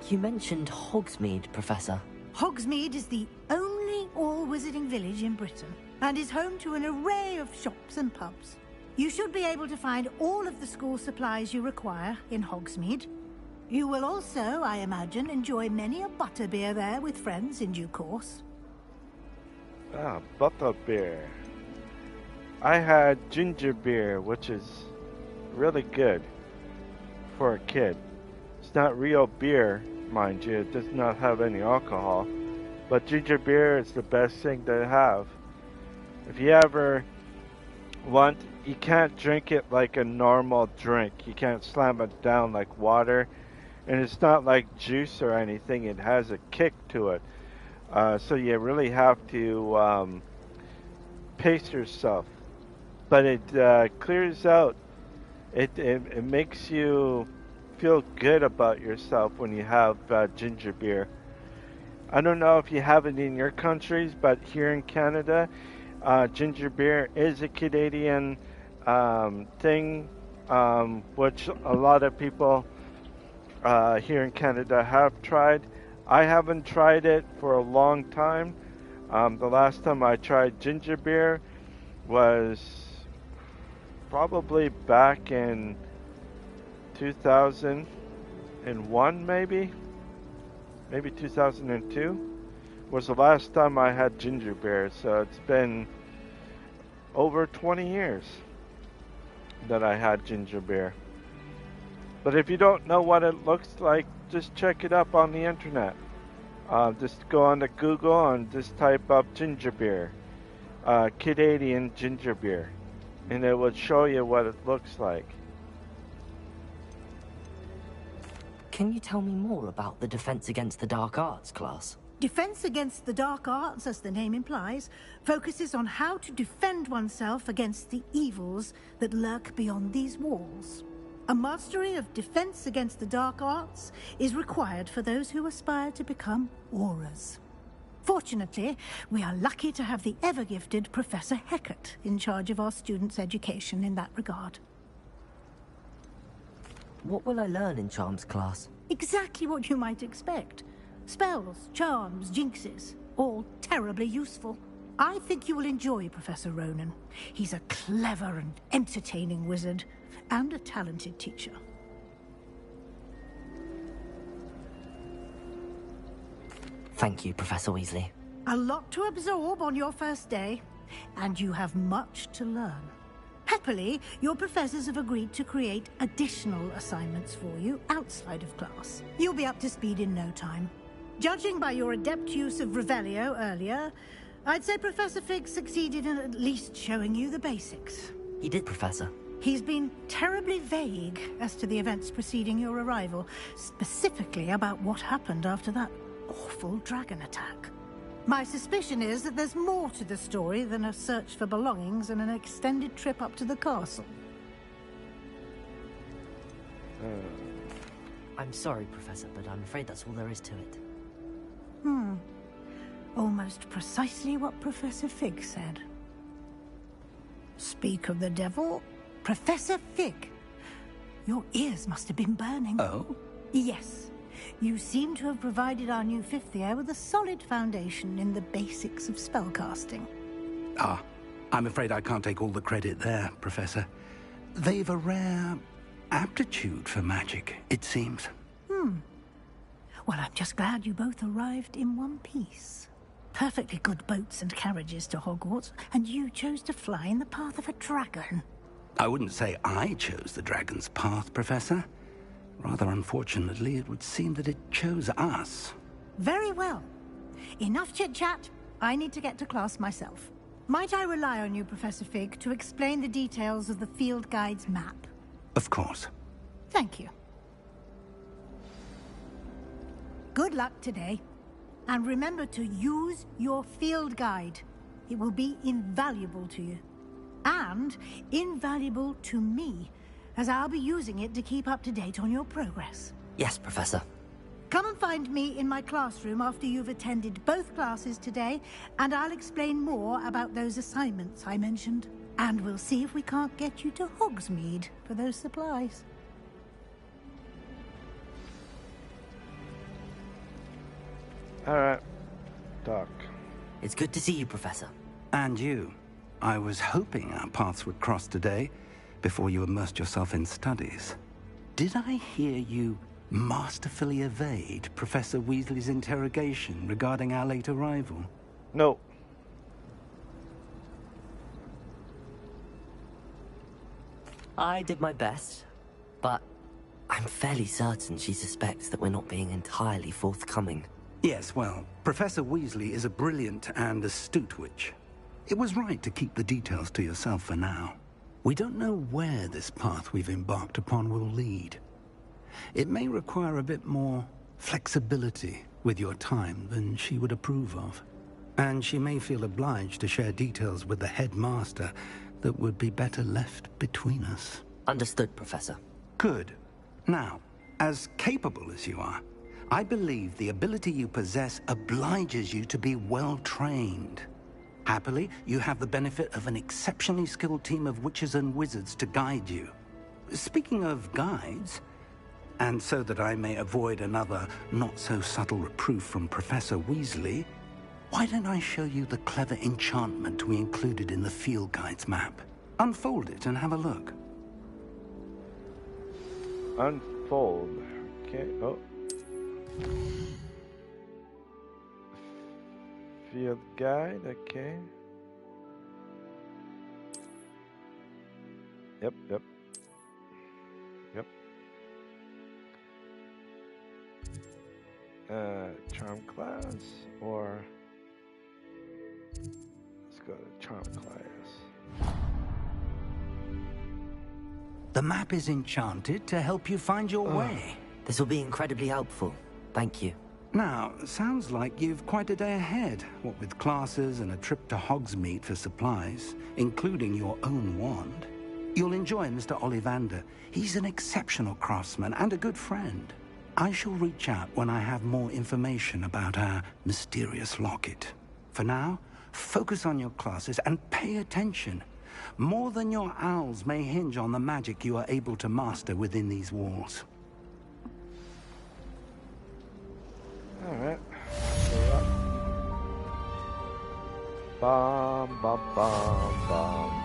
You mentioned Hogsmeade, Professor. Hogsmeade is the only all-wizarding village in Britain and is home to an array of shops and pubs. You should be able to find all of the school supplies you require in Hogsmeade. You will also, I imagine, enjoy many a butterbeer there with friends in due course. Ah, butterbeer. I had ginger beer, which is really good for a kid. It's not real beer, mind you. It does not have any alcohol. But ginger beer is the best thing to have. If you ever One, you can't drink it like a normal drink. You can't slam it down like water. And it's not like juice or anything. It has a kick to it. So you really have to pace yourself. But it clears out. It makes you feel good about yourself when you have ginger beer. I don't know if you have it in your countries, but here in Canada, ginger beer is a Canadian thing, which a lot of people here in Canada have tried. I haven't tried it for a long time. The last time I tried ginger beer was probably back in 2001, maybe 2002 was the last time I had ginger beer. So it's been over 20 years that I had ginger beer. But if you don't know what it looks like, just check it up on the internet. Just go on to Google and just type up ginger beer, Canadian ginger beer, and it will show you what it looks like. Can you tell me more about the Defense Against the Dark Arts class? Defense Against the Dark Arts, as the name implies, focuses on how to defend oneself against the evils that lurk beyond these walls. A mastery of Defense Against the Dark Arts is required for those who aspire to become Aurors. Fortunately, we are lucky to have the ever-gifted Professor Hecat in charge of our students' education in that regard. What will I learn in Charms class? Exactly what you might expect. Spells, charms, jinxes, all terribly useful. I think you will enjoy Professor Ronan. He's a clever and entertaining wizard, and a talented teacher. Thank you, Professor Weasley. A lot to absorb on your first day, and you have much to learn. Happily, your professors have agreed to create additional assignments for you outside of class. You'll be up to speed in no time. Judging by your adept use of Revelio earlier, I'd say Professor Fig succeeded in at least showing you the basics. He did, Professor. He's been terribly vague as to the events preceding your arrival, specifically about what happened after that awful dragon attack. My suspicion is that there's more to the story than a search for belongings and an extended trip up to the castle. I'm sorry, Professor, but I'm afraid that's all there is to it. Almost precisely what Professor Fig said. Speak of the devil, Professor Fig. Your ears must have been burning. Oh? Yes. You seem to have provided our new fifth year with a solid foundation in the basics of spellcasting. I'm afraid I can't take all the credit there, Professor. They've a rare aptitude for magic, it seems. Well, I'm just glad you both arrived in one piece. Perfectly good boats and carriages to Hogwarts, and you chose to fly in the path of a dragon. I wouldn't say I chose the dragon's path, Professor. Rather unfortunately, it would seem that it chose us. Very well. Enough chit-chat. I need to get to class myself. Might I rely on you, Professor Fig, to explain the details of the field guide's map? Of course. Thank you. Good luck today. And remember to use your field guide. It will be invaluable to you. And invaluable to me, as I'll be using it to keep up to date on your progress. Yes, Professor. Come and find me in my classroom after you've attended both classes today, and I'll explain more about those assignments I mentioned. And we'll see if we can't get you to Hogsmeade for those supplies. All right, Doc. It's good to see you, Professor. And you. I was hoping our paths would cross today, before you immersed yourself in studies. Did I hear you masterfully evade Professor Weasley's interrogation regarding our late arrival? No. I did my best, but I'm fairly certain she suspects that we're not being entirely forthcoming. Yes, well, Professor Weasley is a brilliant and astute witch. It was right to keep the details to yourself for now. We don't know where this path we've embarked upon will lead. It may require a bit more flexibility with your time than she would approve of. And she may feel obliged to share details with the headmaster that would be better left between us. Understood, Professor. Good. Now, as capable as you are, I believe the ability you possess obliges you to be well-trained. Happily, you have the benefit of an exceptionally skilled team of witches and wizards to guide you. Speaking of guides, and so that I may avoid another not-so-subtle reproof from Professor Weasley, why don't I show you the clever enchantment we included in the field guide's map? Unfold it and have a look. Unfold. Okay. Oh. Field guide. Okay. Yep. Charm class, or let's go to charm class. The map is enchanted to help you find your way. This will be incredibly helpful. Thank you. Now, sounds like you've quite a day ahead, what with classes and a trip to Hogsmeade for supplies, including your own wand. You'll enjoy Mr. Ollivander. He's an exceptional craftsman and a good friend. I shall reach out when I have more information about our mysterious locket. For now, focus on your classes and pay attention. More than your owls may hinge on the magic you are able to master within these walls. Alright. Bomb, bomb, bomb, bomb.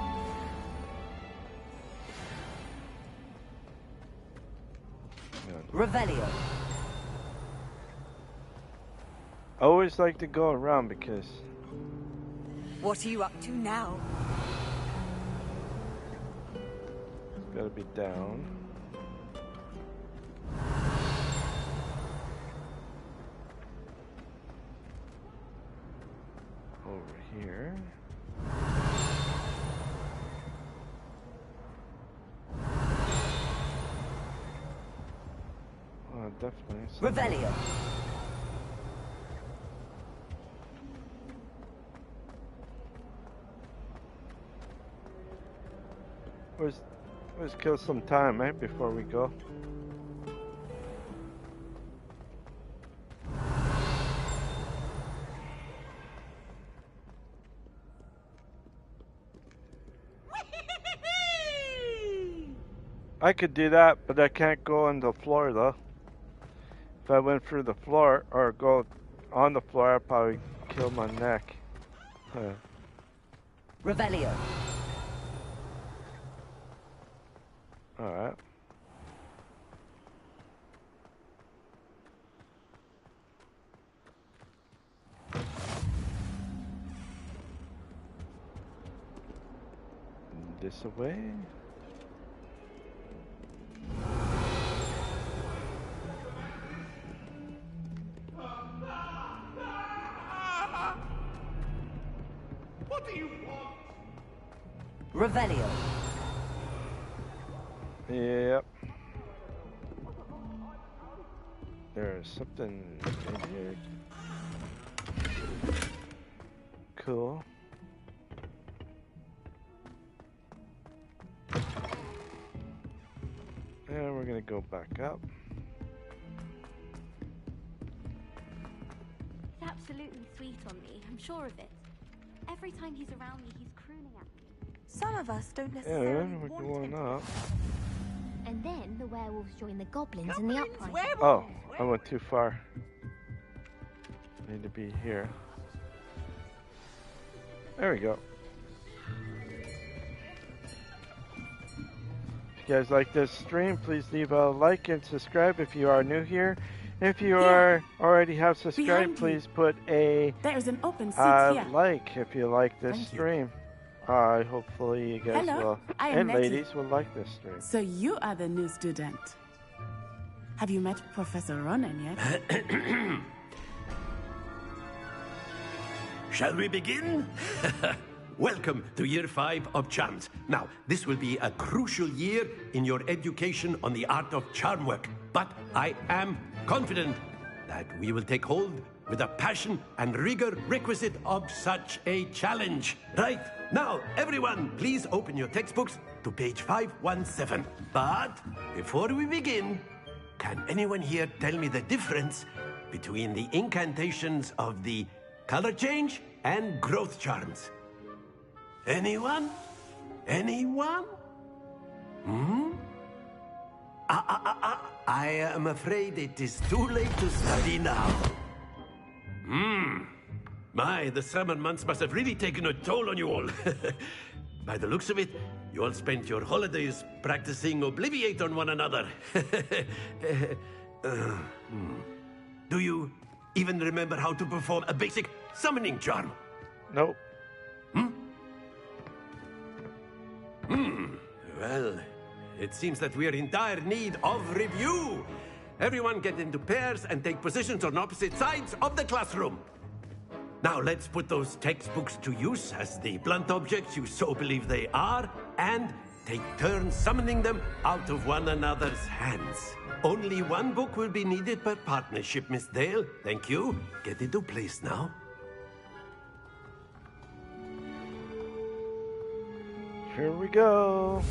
Revelio. I always like to go around because... What are you up to now? Gotta be down. Over here. Oh, definitely. Revelio. Let's kill some time, eh, before we go. I could do that, but I can't go on the floor though. If I went through the floor or go on the floor, I'd probably kill my neck. Revelio. Alright. This away. What do you want? Revelio. Yep. There's something in here. Cool. And we're gonna go back up. He's absolutely sweet on me, I'm sure of it. Every time he's around me, he's crooning at me. Some of us don't necessarily Yeah, we're want going him. up. And then the werewolves join the goblins in the uprising. Oh, I went too far. Need to be here. There we go. If you guys like this stream, please leave a like and subscribe if you are new here. If you are already have subscribed, please put a There's an open seat here. like if you like this stream. Hopefully you guys Hello, will, I am and Nettie. ladies will like this stream. So you are the new student. Have you met Professor Ronan yet? Shall we begin? welcome to Year 5 of Charms. Now, this will be a crucial year in your education on the art of charm work. But I am confident that we will take hold with the passion and rigor requisite of such a challenge. Right, now, everyone, please open your textbooks to page 517. But before we begin, can anyone here tell me the difference between the incantations of the color change and growth charms? Anyone? Anyone? I am afraid it is too late to study now. My, the summer months must have really taken a toll on you all. By the looks of it, you all spent your holidays practicing Obliviate on one another. Do you even remember how to perform a basic summoning charm? Nope. Well, it seems that we are in dire need of review. Everyone get into pairs and take positions on opposite sides of the classroom. Now let's put those textbooks to use as the blunt objects you so believe they are, and take turns summoning them out of one another's hands. Only one book will be needed per partnership, Miss Dale. Thank you. Get into place now. Here we go.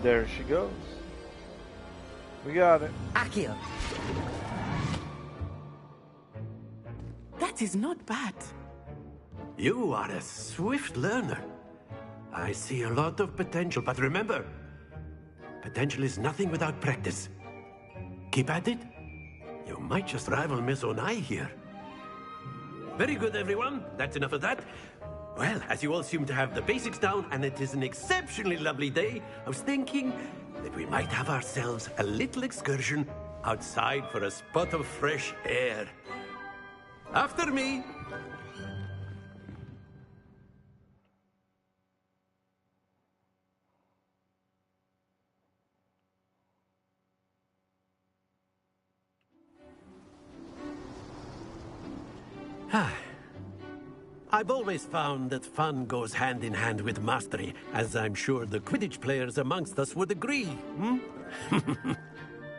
There she goes. We got it. Accio. That is not bad. You are a swift learner. I see a lot of potential, but remember, potential is nothing without practice. Keep at it. You might just rival Miss Onai here. Very good, everyone. That's enough of that. Well, as you all seem to have the basics down, and it is an exceptionally lovely day, I was thinking that we might have ourselves a little excursion outside for a spot of fresh air. After me. I've always found that fun goes hand in hand with mastery, as I'm sure the Quidditch players amongst us would agree.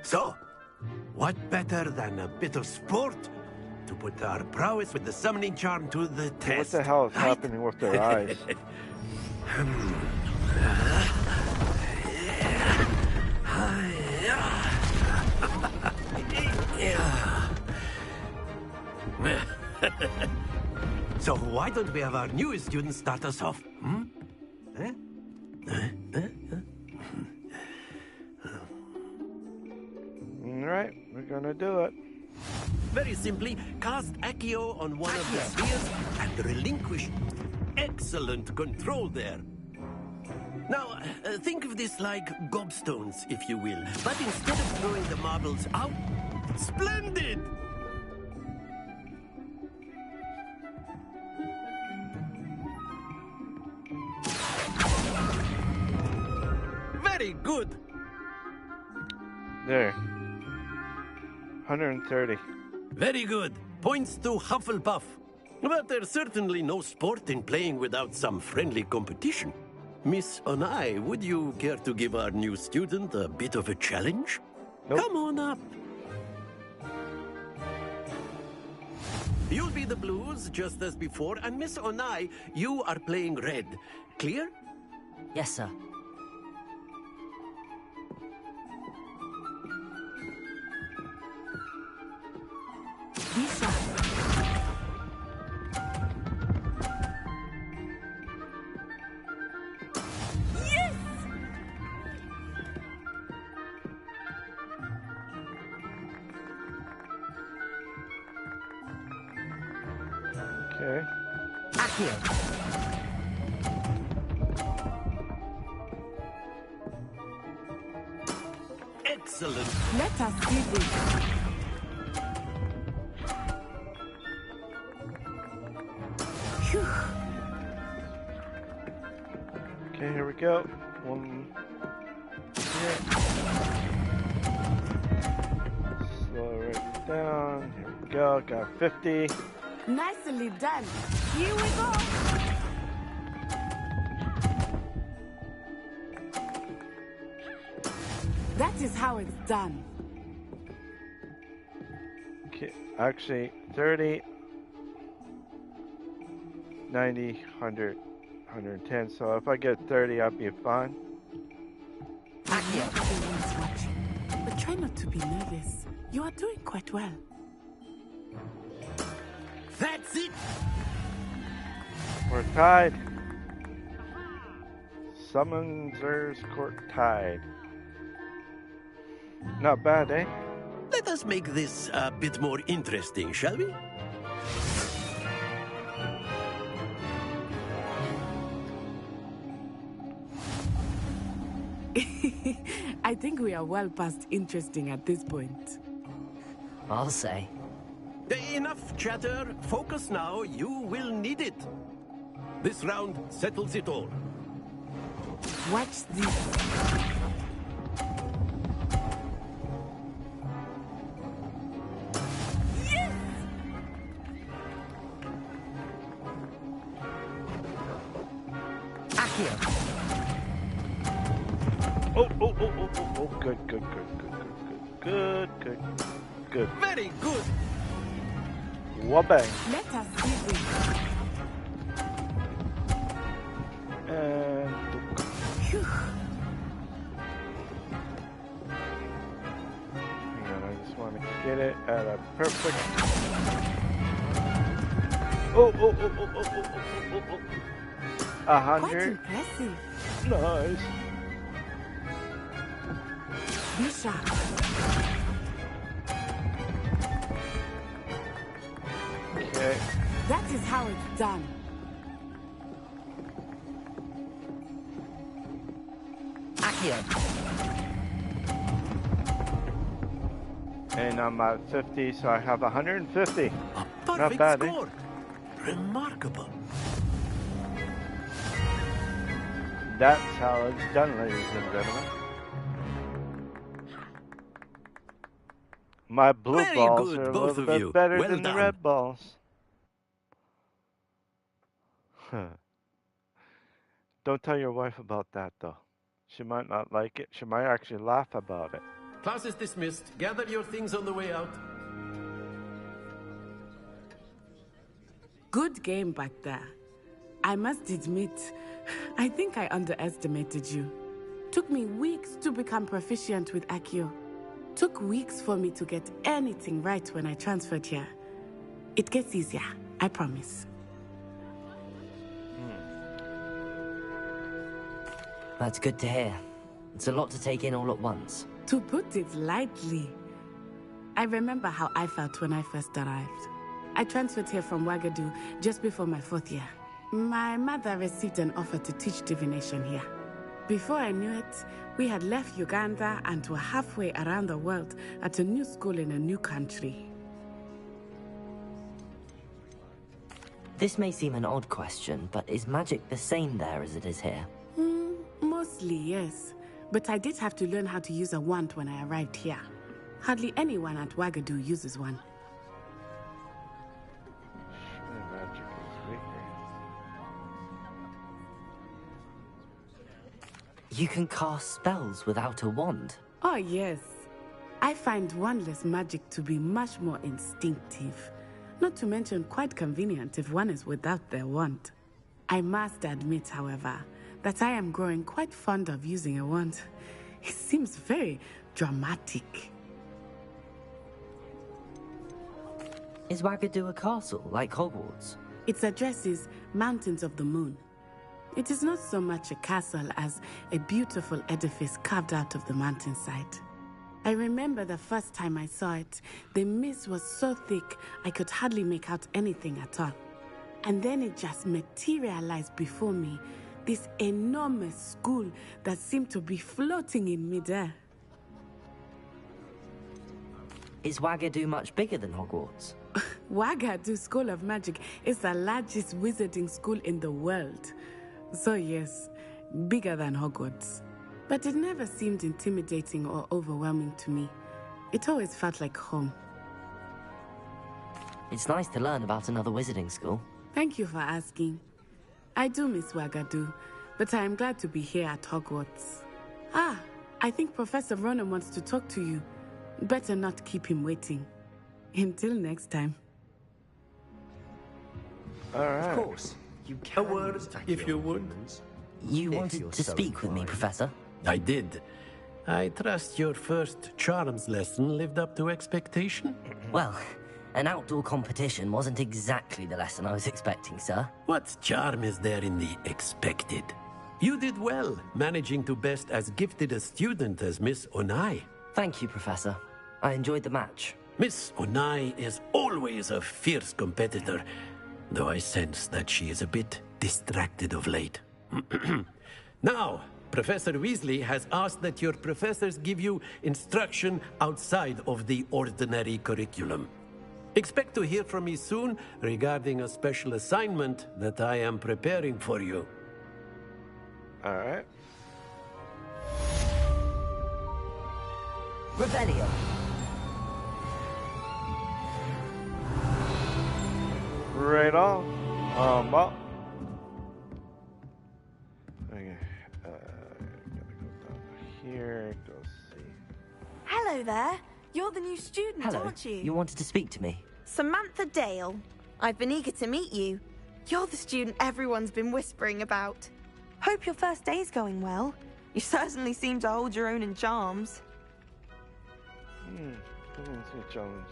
So, what better than a bit of sport to put our prowess with the summoning charm to the test? What the hell is happening with their eyes? So why don't we have our newest student start us off? Alright, we're gonna do it. Very simply, cast Accio on one of the spheres and relinquish. Excellent control there. Now, think of this like gobstones, if you will. But instead of throwing the marbles out, splendid! Very good. There. 130. Very good. Points to Hufflepuff. But there's certainly no sport in playing without some friendly competition. Miss Onai, would you care to give our new student a bit of a challenge? Nope. Come on up. You'll be the blues, just as before, and Miss Onai, you are playing red. Clear? Yes, sir. Lisa. Yes! Okay. Accio. Excellent. Let us see this. Okay, here we go. One. Slow it down. Here we go. Got 50. Nicely done. Here we go. That is how it's done. Okay, actually, 30, 90, 100, 110. So if I get 30, I'll be fine. Everyone's watching, but try not to be nervous. You are doing quite well. That's it! We're tied. Summoners Court tied. Not bad, eh? Let us make this a bit more interesting, shall we? I think we are well past interesting at this point. I'll say. Enough chatter. Focus now. You will need it. This round settles it all. Watch this. Oh, good. Very good. Wabang. Let us see this. And hang on, I just want to get it at a perfect. Oh. 100. Quite impressive. Nice. Be sharp. Okay. That is how it's done. Accio. And I'm at 50, so I have 150. Not Perfect bad, score. Remarkable. That's how it's done, ladies and gentlemen. My blue Very balls good, are a both little of bit you. better Well than done. the red balls. Don't tell your wife about that, though. She might not like it. She might actually laugh about it. Class is dismissed. Gather your things on the way out. Good game back there. I must admit, I think I underestimated you. Took me weeks to become proficient with Accio. Took weeks for me to get anything right when I transferred here. It gets easier, I promise. That's good to hear. It's a lot to take in all at once. To put it lightly, I remember how I felt when I first arrived. I transferred here from Wagadu just before my 4th year. My mother received an offer to teach divination here. Before I knew it, we had left Uganda and were halfway around the world at a new school in a new country. This may seem an odd question, but is magic the same there as it is here? Mostly, yes. But I did have to learn how to use a wand when I arrived here. Hardly anyone at Wagadu uses one. Magic is weaker. You can cast spells without a wand. Oh, yes. I find wandless magic to be much more instinctive. Not to mention quite convenient if one is without their wand. I must admit, however, that I am growing quite fond of using a wand. It seems very dramatic. Is Wagadu a castle, like Hogwarts? Its address is Mountains of the Moon. It is not so much a castle as a beautiful edifice carved out of the mountainside. I remember the first time I saw it, the mist was so thick I could hardly make out anything at all. And then it just materialized before me, this enormous school that seemed to be floating in midair. Is Wagadu much bigger than Hogwarts? Wagadu School of Magic is the largest wizarding school in the world. So yes, bigger than Hogwarts. but it never seemed intimidating or overwhelming to me. It always felt like home. It's nice to learn about another wizarding school. Thank you for asking. I do miss Wagadu, but I am glad to be here at Hogwarts. Ah, I think Professor Ronan wants to talk to you. Better not keep him waiting. Until next time. Alright. Of course. You can. A word, if you would. You wanted to speak with me, Professor? I did. I trust your first charms lesson lived up to expectation? Well, an outdoor competition wasn't exactly the lesson I was expecting, sir. What charm is there in the expected? You did well, managing to best as gifted a student as Miss Onai. Thank you, Professor. I enjoyed the match. Miss Onai is always a fierce competitor, though I sense that she is a bit distracted of late. Now, Professor Weasley has asked that your professors give you instruction outside of the ordinary curriculum. Expect to hear from me soon regarding a special assignment that I am preparing for you. Alright. Revelio. Right on. Well. Okay. Gotta go down here. Go see. Hello there. You're the new student, Hello. aren't you? You wanted to speak to me? Samantha Dale. I've been eager to meet you. You're the student everyone's been whispering about. Hope your first day's going well. You certainly seem to hold your own in charms. It's a challenge.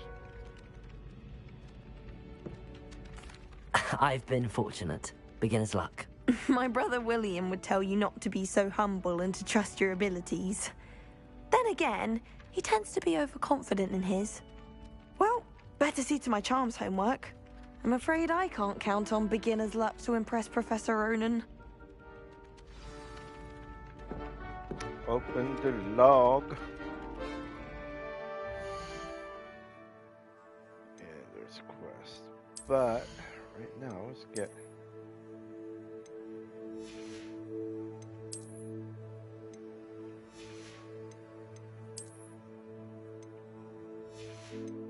I've been fortunate. Beginner's luck. My brother William would tell you not to be so humble and to trust your abilities. Then again, he tends to be overconfident in his. Well, better see to my charms homework. I'm afraid I can't count on beginner's luck to impress Professor Ronan. Open the log. Yeah, there's a quest. But right now, let's get.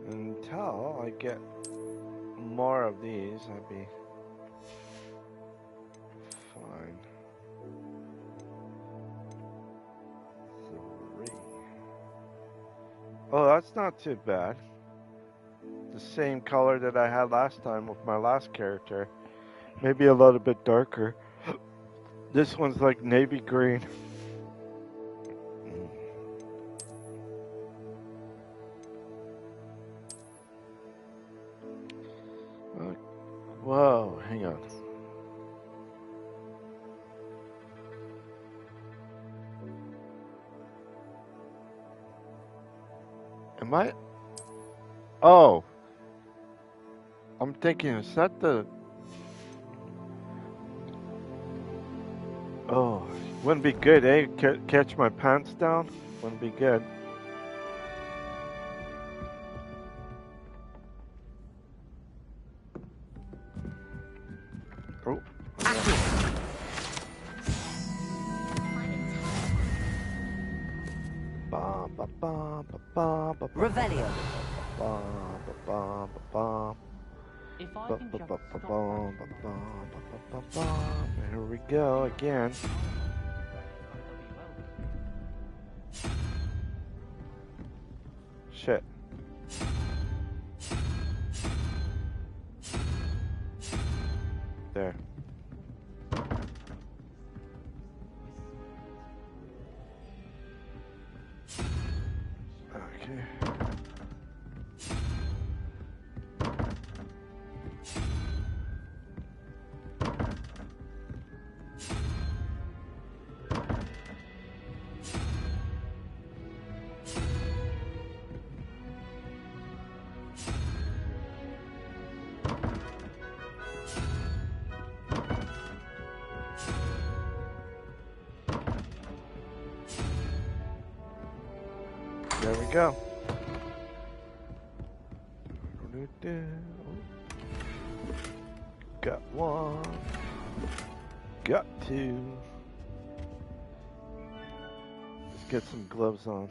Until I get more of these, I'd be fine. 3. Oh, that's not too bad. The same color that I had last time with my last character. Maybe a little bit darker. This one's like navy green. Whoa, hang on. Am I? Oh. I'm thinking, is that the... Oh, wouldn't be good, eh? Catch my pants down? Wouldn't be good. Oh. Revelio. If I can just Here we go again. Shit. There. Okay. There we go. Got 1. Got 2. get some gloves on.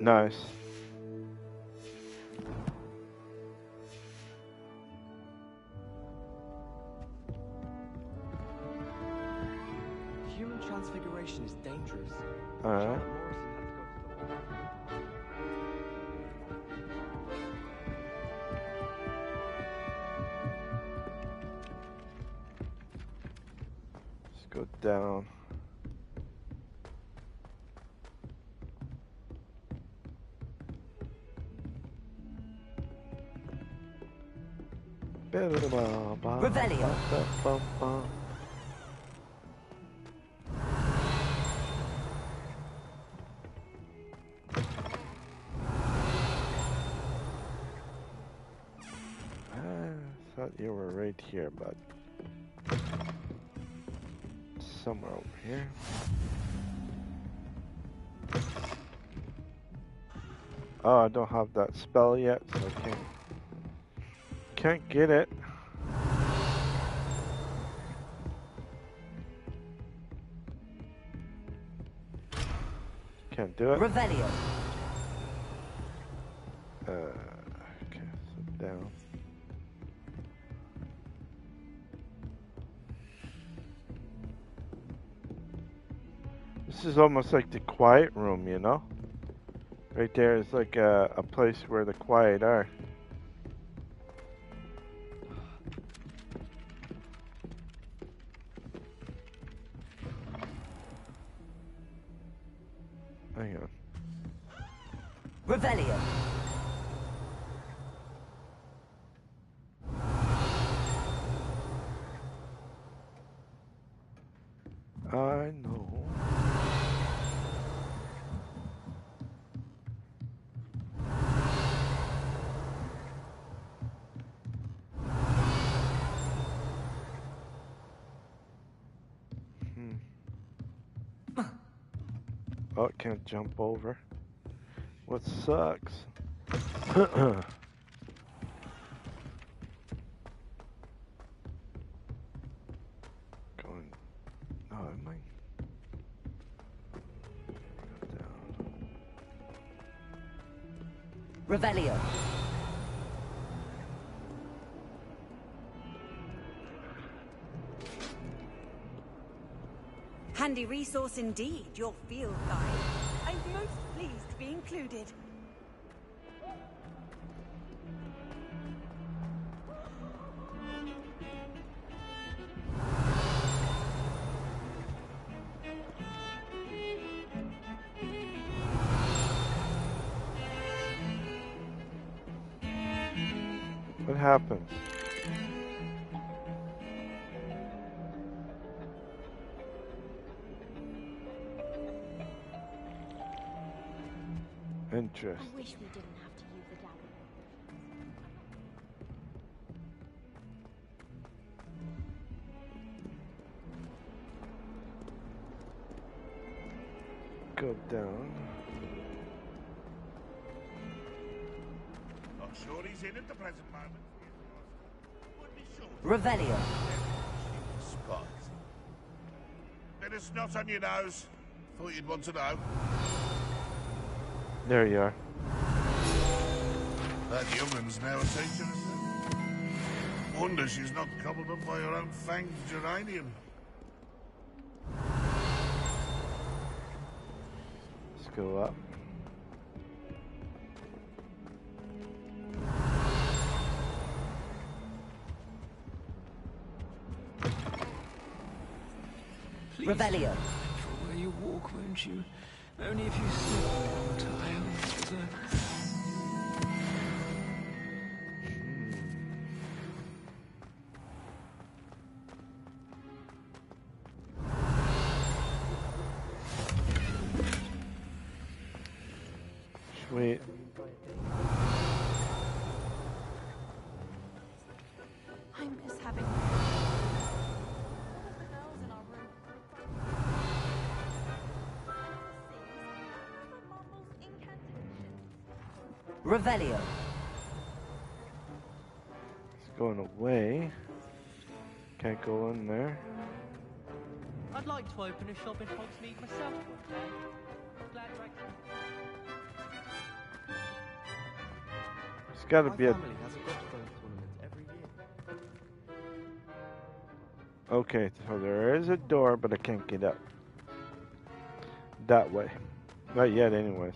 Nice. Human transfiguration is dangerous. Alright. Let's go down. Revelio. I thought you were right here, but somewhere over here. Oh, I don't have that spell yet, so I can't get it. Can't do it. Revelio. Okay, so down. This is almost like the quiet room, you know? Right there is like a place where the quiet are. Hang on. Revelio. I know. Oh, can't jump over. What sucks? Going. Oh, am I? Go down. Revelio. Handy resource indeed, your field guide. I'm most pleased to be included. What happens? Interest. I wish we didn't have to use the dagger. Go down. Not sure he's in at the present moment. Would be sure. Revelio. Spies. Bit of snot on your nose. Thought you'd want to know. There you are. That young'un's now a teacher, isn't it? Wonder she's not gobbled up by her own fanged geranium. Let's go up. Please Revelio. for where you walk, won't you? Only if you slip one time. Sweet. I'm just having... Revelio. It's going away. Can't go in there. I'd like to open a shop in Hogsmeade myself one day. Glad you're It's got to My be a. family has a golf tournament every year. Okay, so there is a door, but I can't get up. That way. Not yet, anyways.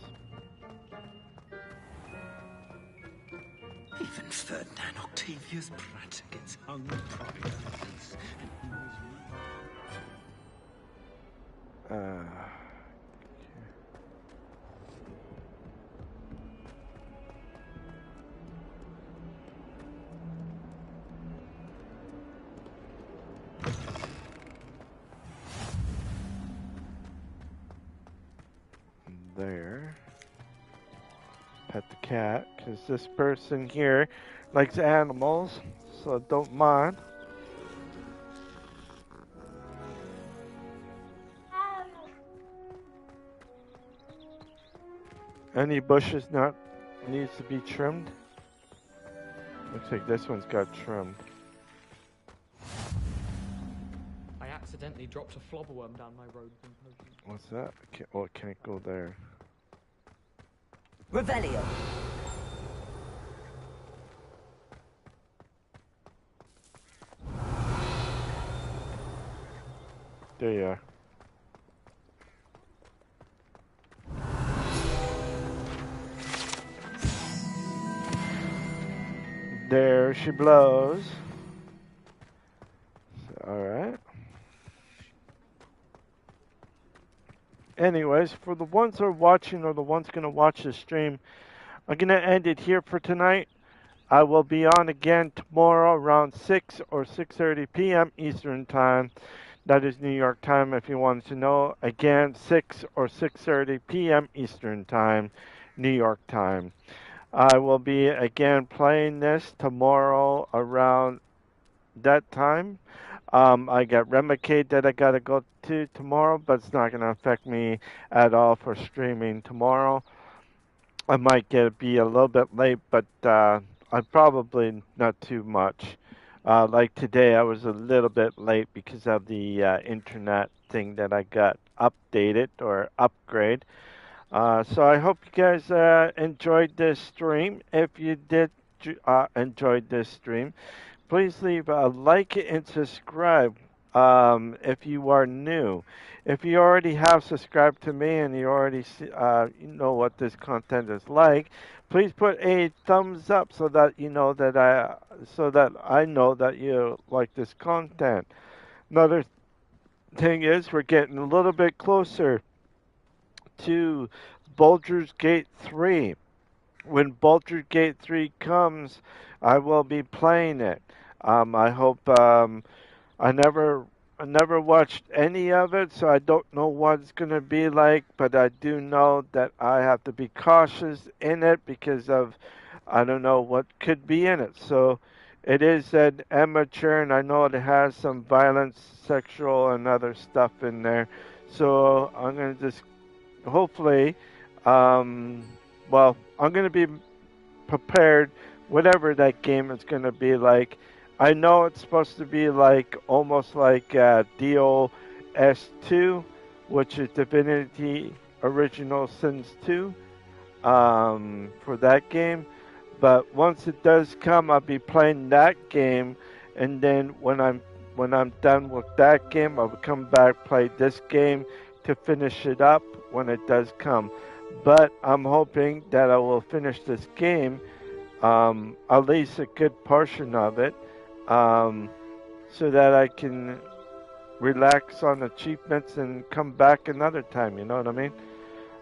Even Ferdinand Octavius Pratt gets hung with pride. There. Pet the cat, because this person here likes animals, so don't mind. Any bushes not needs to be trimmed? Looks like this one's got trimmed. I accidentally dropped a flobberworm down my road. What's that? I can't go there. Revelio. There you are. There she blows. Alright. Anyways, for the ones that are watching or the ones going to watch the stream, I'm going to end it here for tonight. I will be on again tomorrow around 6 or 6:30 p.m. Eastern Time. That is New York time if you wanted to know. Again, 6 or 6:30 p.m. Eastern Time, New York time. I will be again playing this tomorrow around that time. I got Remicade that I gotta go to tomorrow, but it's not gonna affect me at all for streaming tomorrow. I might be a little bit late, but I'm probably not too much. Like today, I was a little bit late because of the internet thing that I got updated or upgrade. So I hope you guys enjoyed this stream. If you did enjoy this stream, please leave a like and subscribe if you are new. If you already have subscribed to me and you already you know what this content is like, please put a thumbs up so that you know that I know that you like this content. Another thing is we're getting a little bit closer to Baldur's Gate 3. When Baldur's Gate 3 comes, I will be playing it. I hope I never watched any of it, so I don't know what it's going to be like, but I do know that I have to be cautious in it because of I don't know what could be in it. So it is an amateur, and I know it has some violence, sexual, and other stuff in there. So I'm going to just hopefully, well, I'm going to be prepared, whatever that game is going to be like. I know it's supposed to be like almost like DOS2, which is Divinity Original Sins 2, for that game. But once it does come, I'll be playing that game, and then when I'm done with that game, I will come back play this game to finish it up when it does come. But I'm hoping that I will finish this game, at least a good portion of it, so that I can relax on achievements and come back another time, you know what I mean?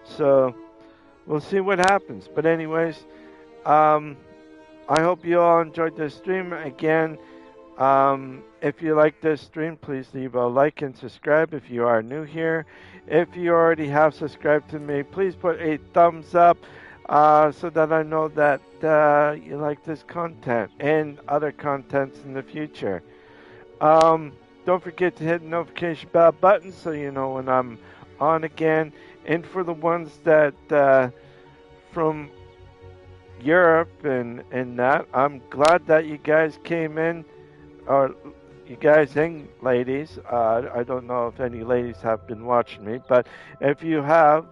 So, we'll see what happens. But anyways, I hope you all enjoyed this stream. Again, if you like this stream, please leave a like and subscribe if you are new here. If you already have subscribed to me, please put a thumbs up so that I know that you like this content and other contents in the future. Don't forget to hit the notification bell button so you know when I'm on again. And for the ones that from Europe and that, I'm glad that you guys came in, or you guys and ladies, I don't know if any ladies have been watching me, but if you have,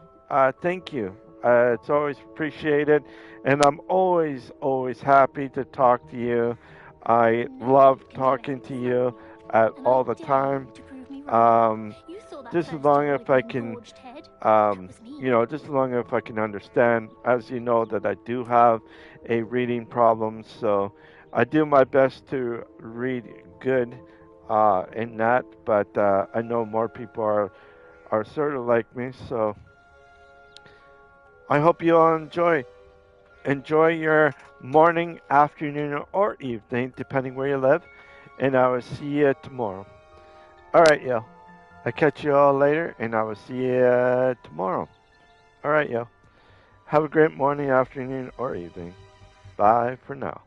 thank you. It's always appreciated, and I'm always, always happy to talk to you. I love talking to you all the time. Just as long as I can, just as long as I can understand. As you know, that I do have a reading problem, so I do my best to read good in that. But I know more people are sort of like me, so I hope you all enjoy your morning, afternoon, or evening, depending where you live. And I will see you tomorrow. All right, yo. I'll catch you all later, and I will see you tomorrow. All right, yo. Have a great morning, afternoon, or evening. Bye for now.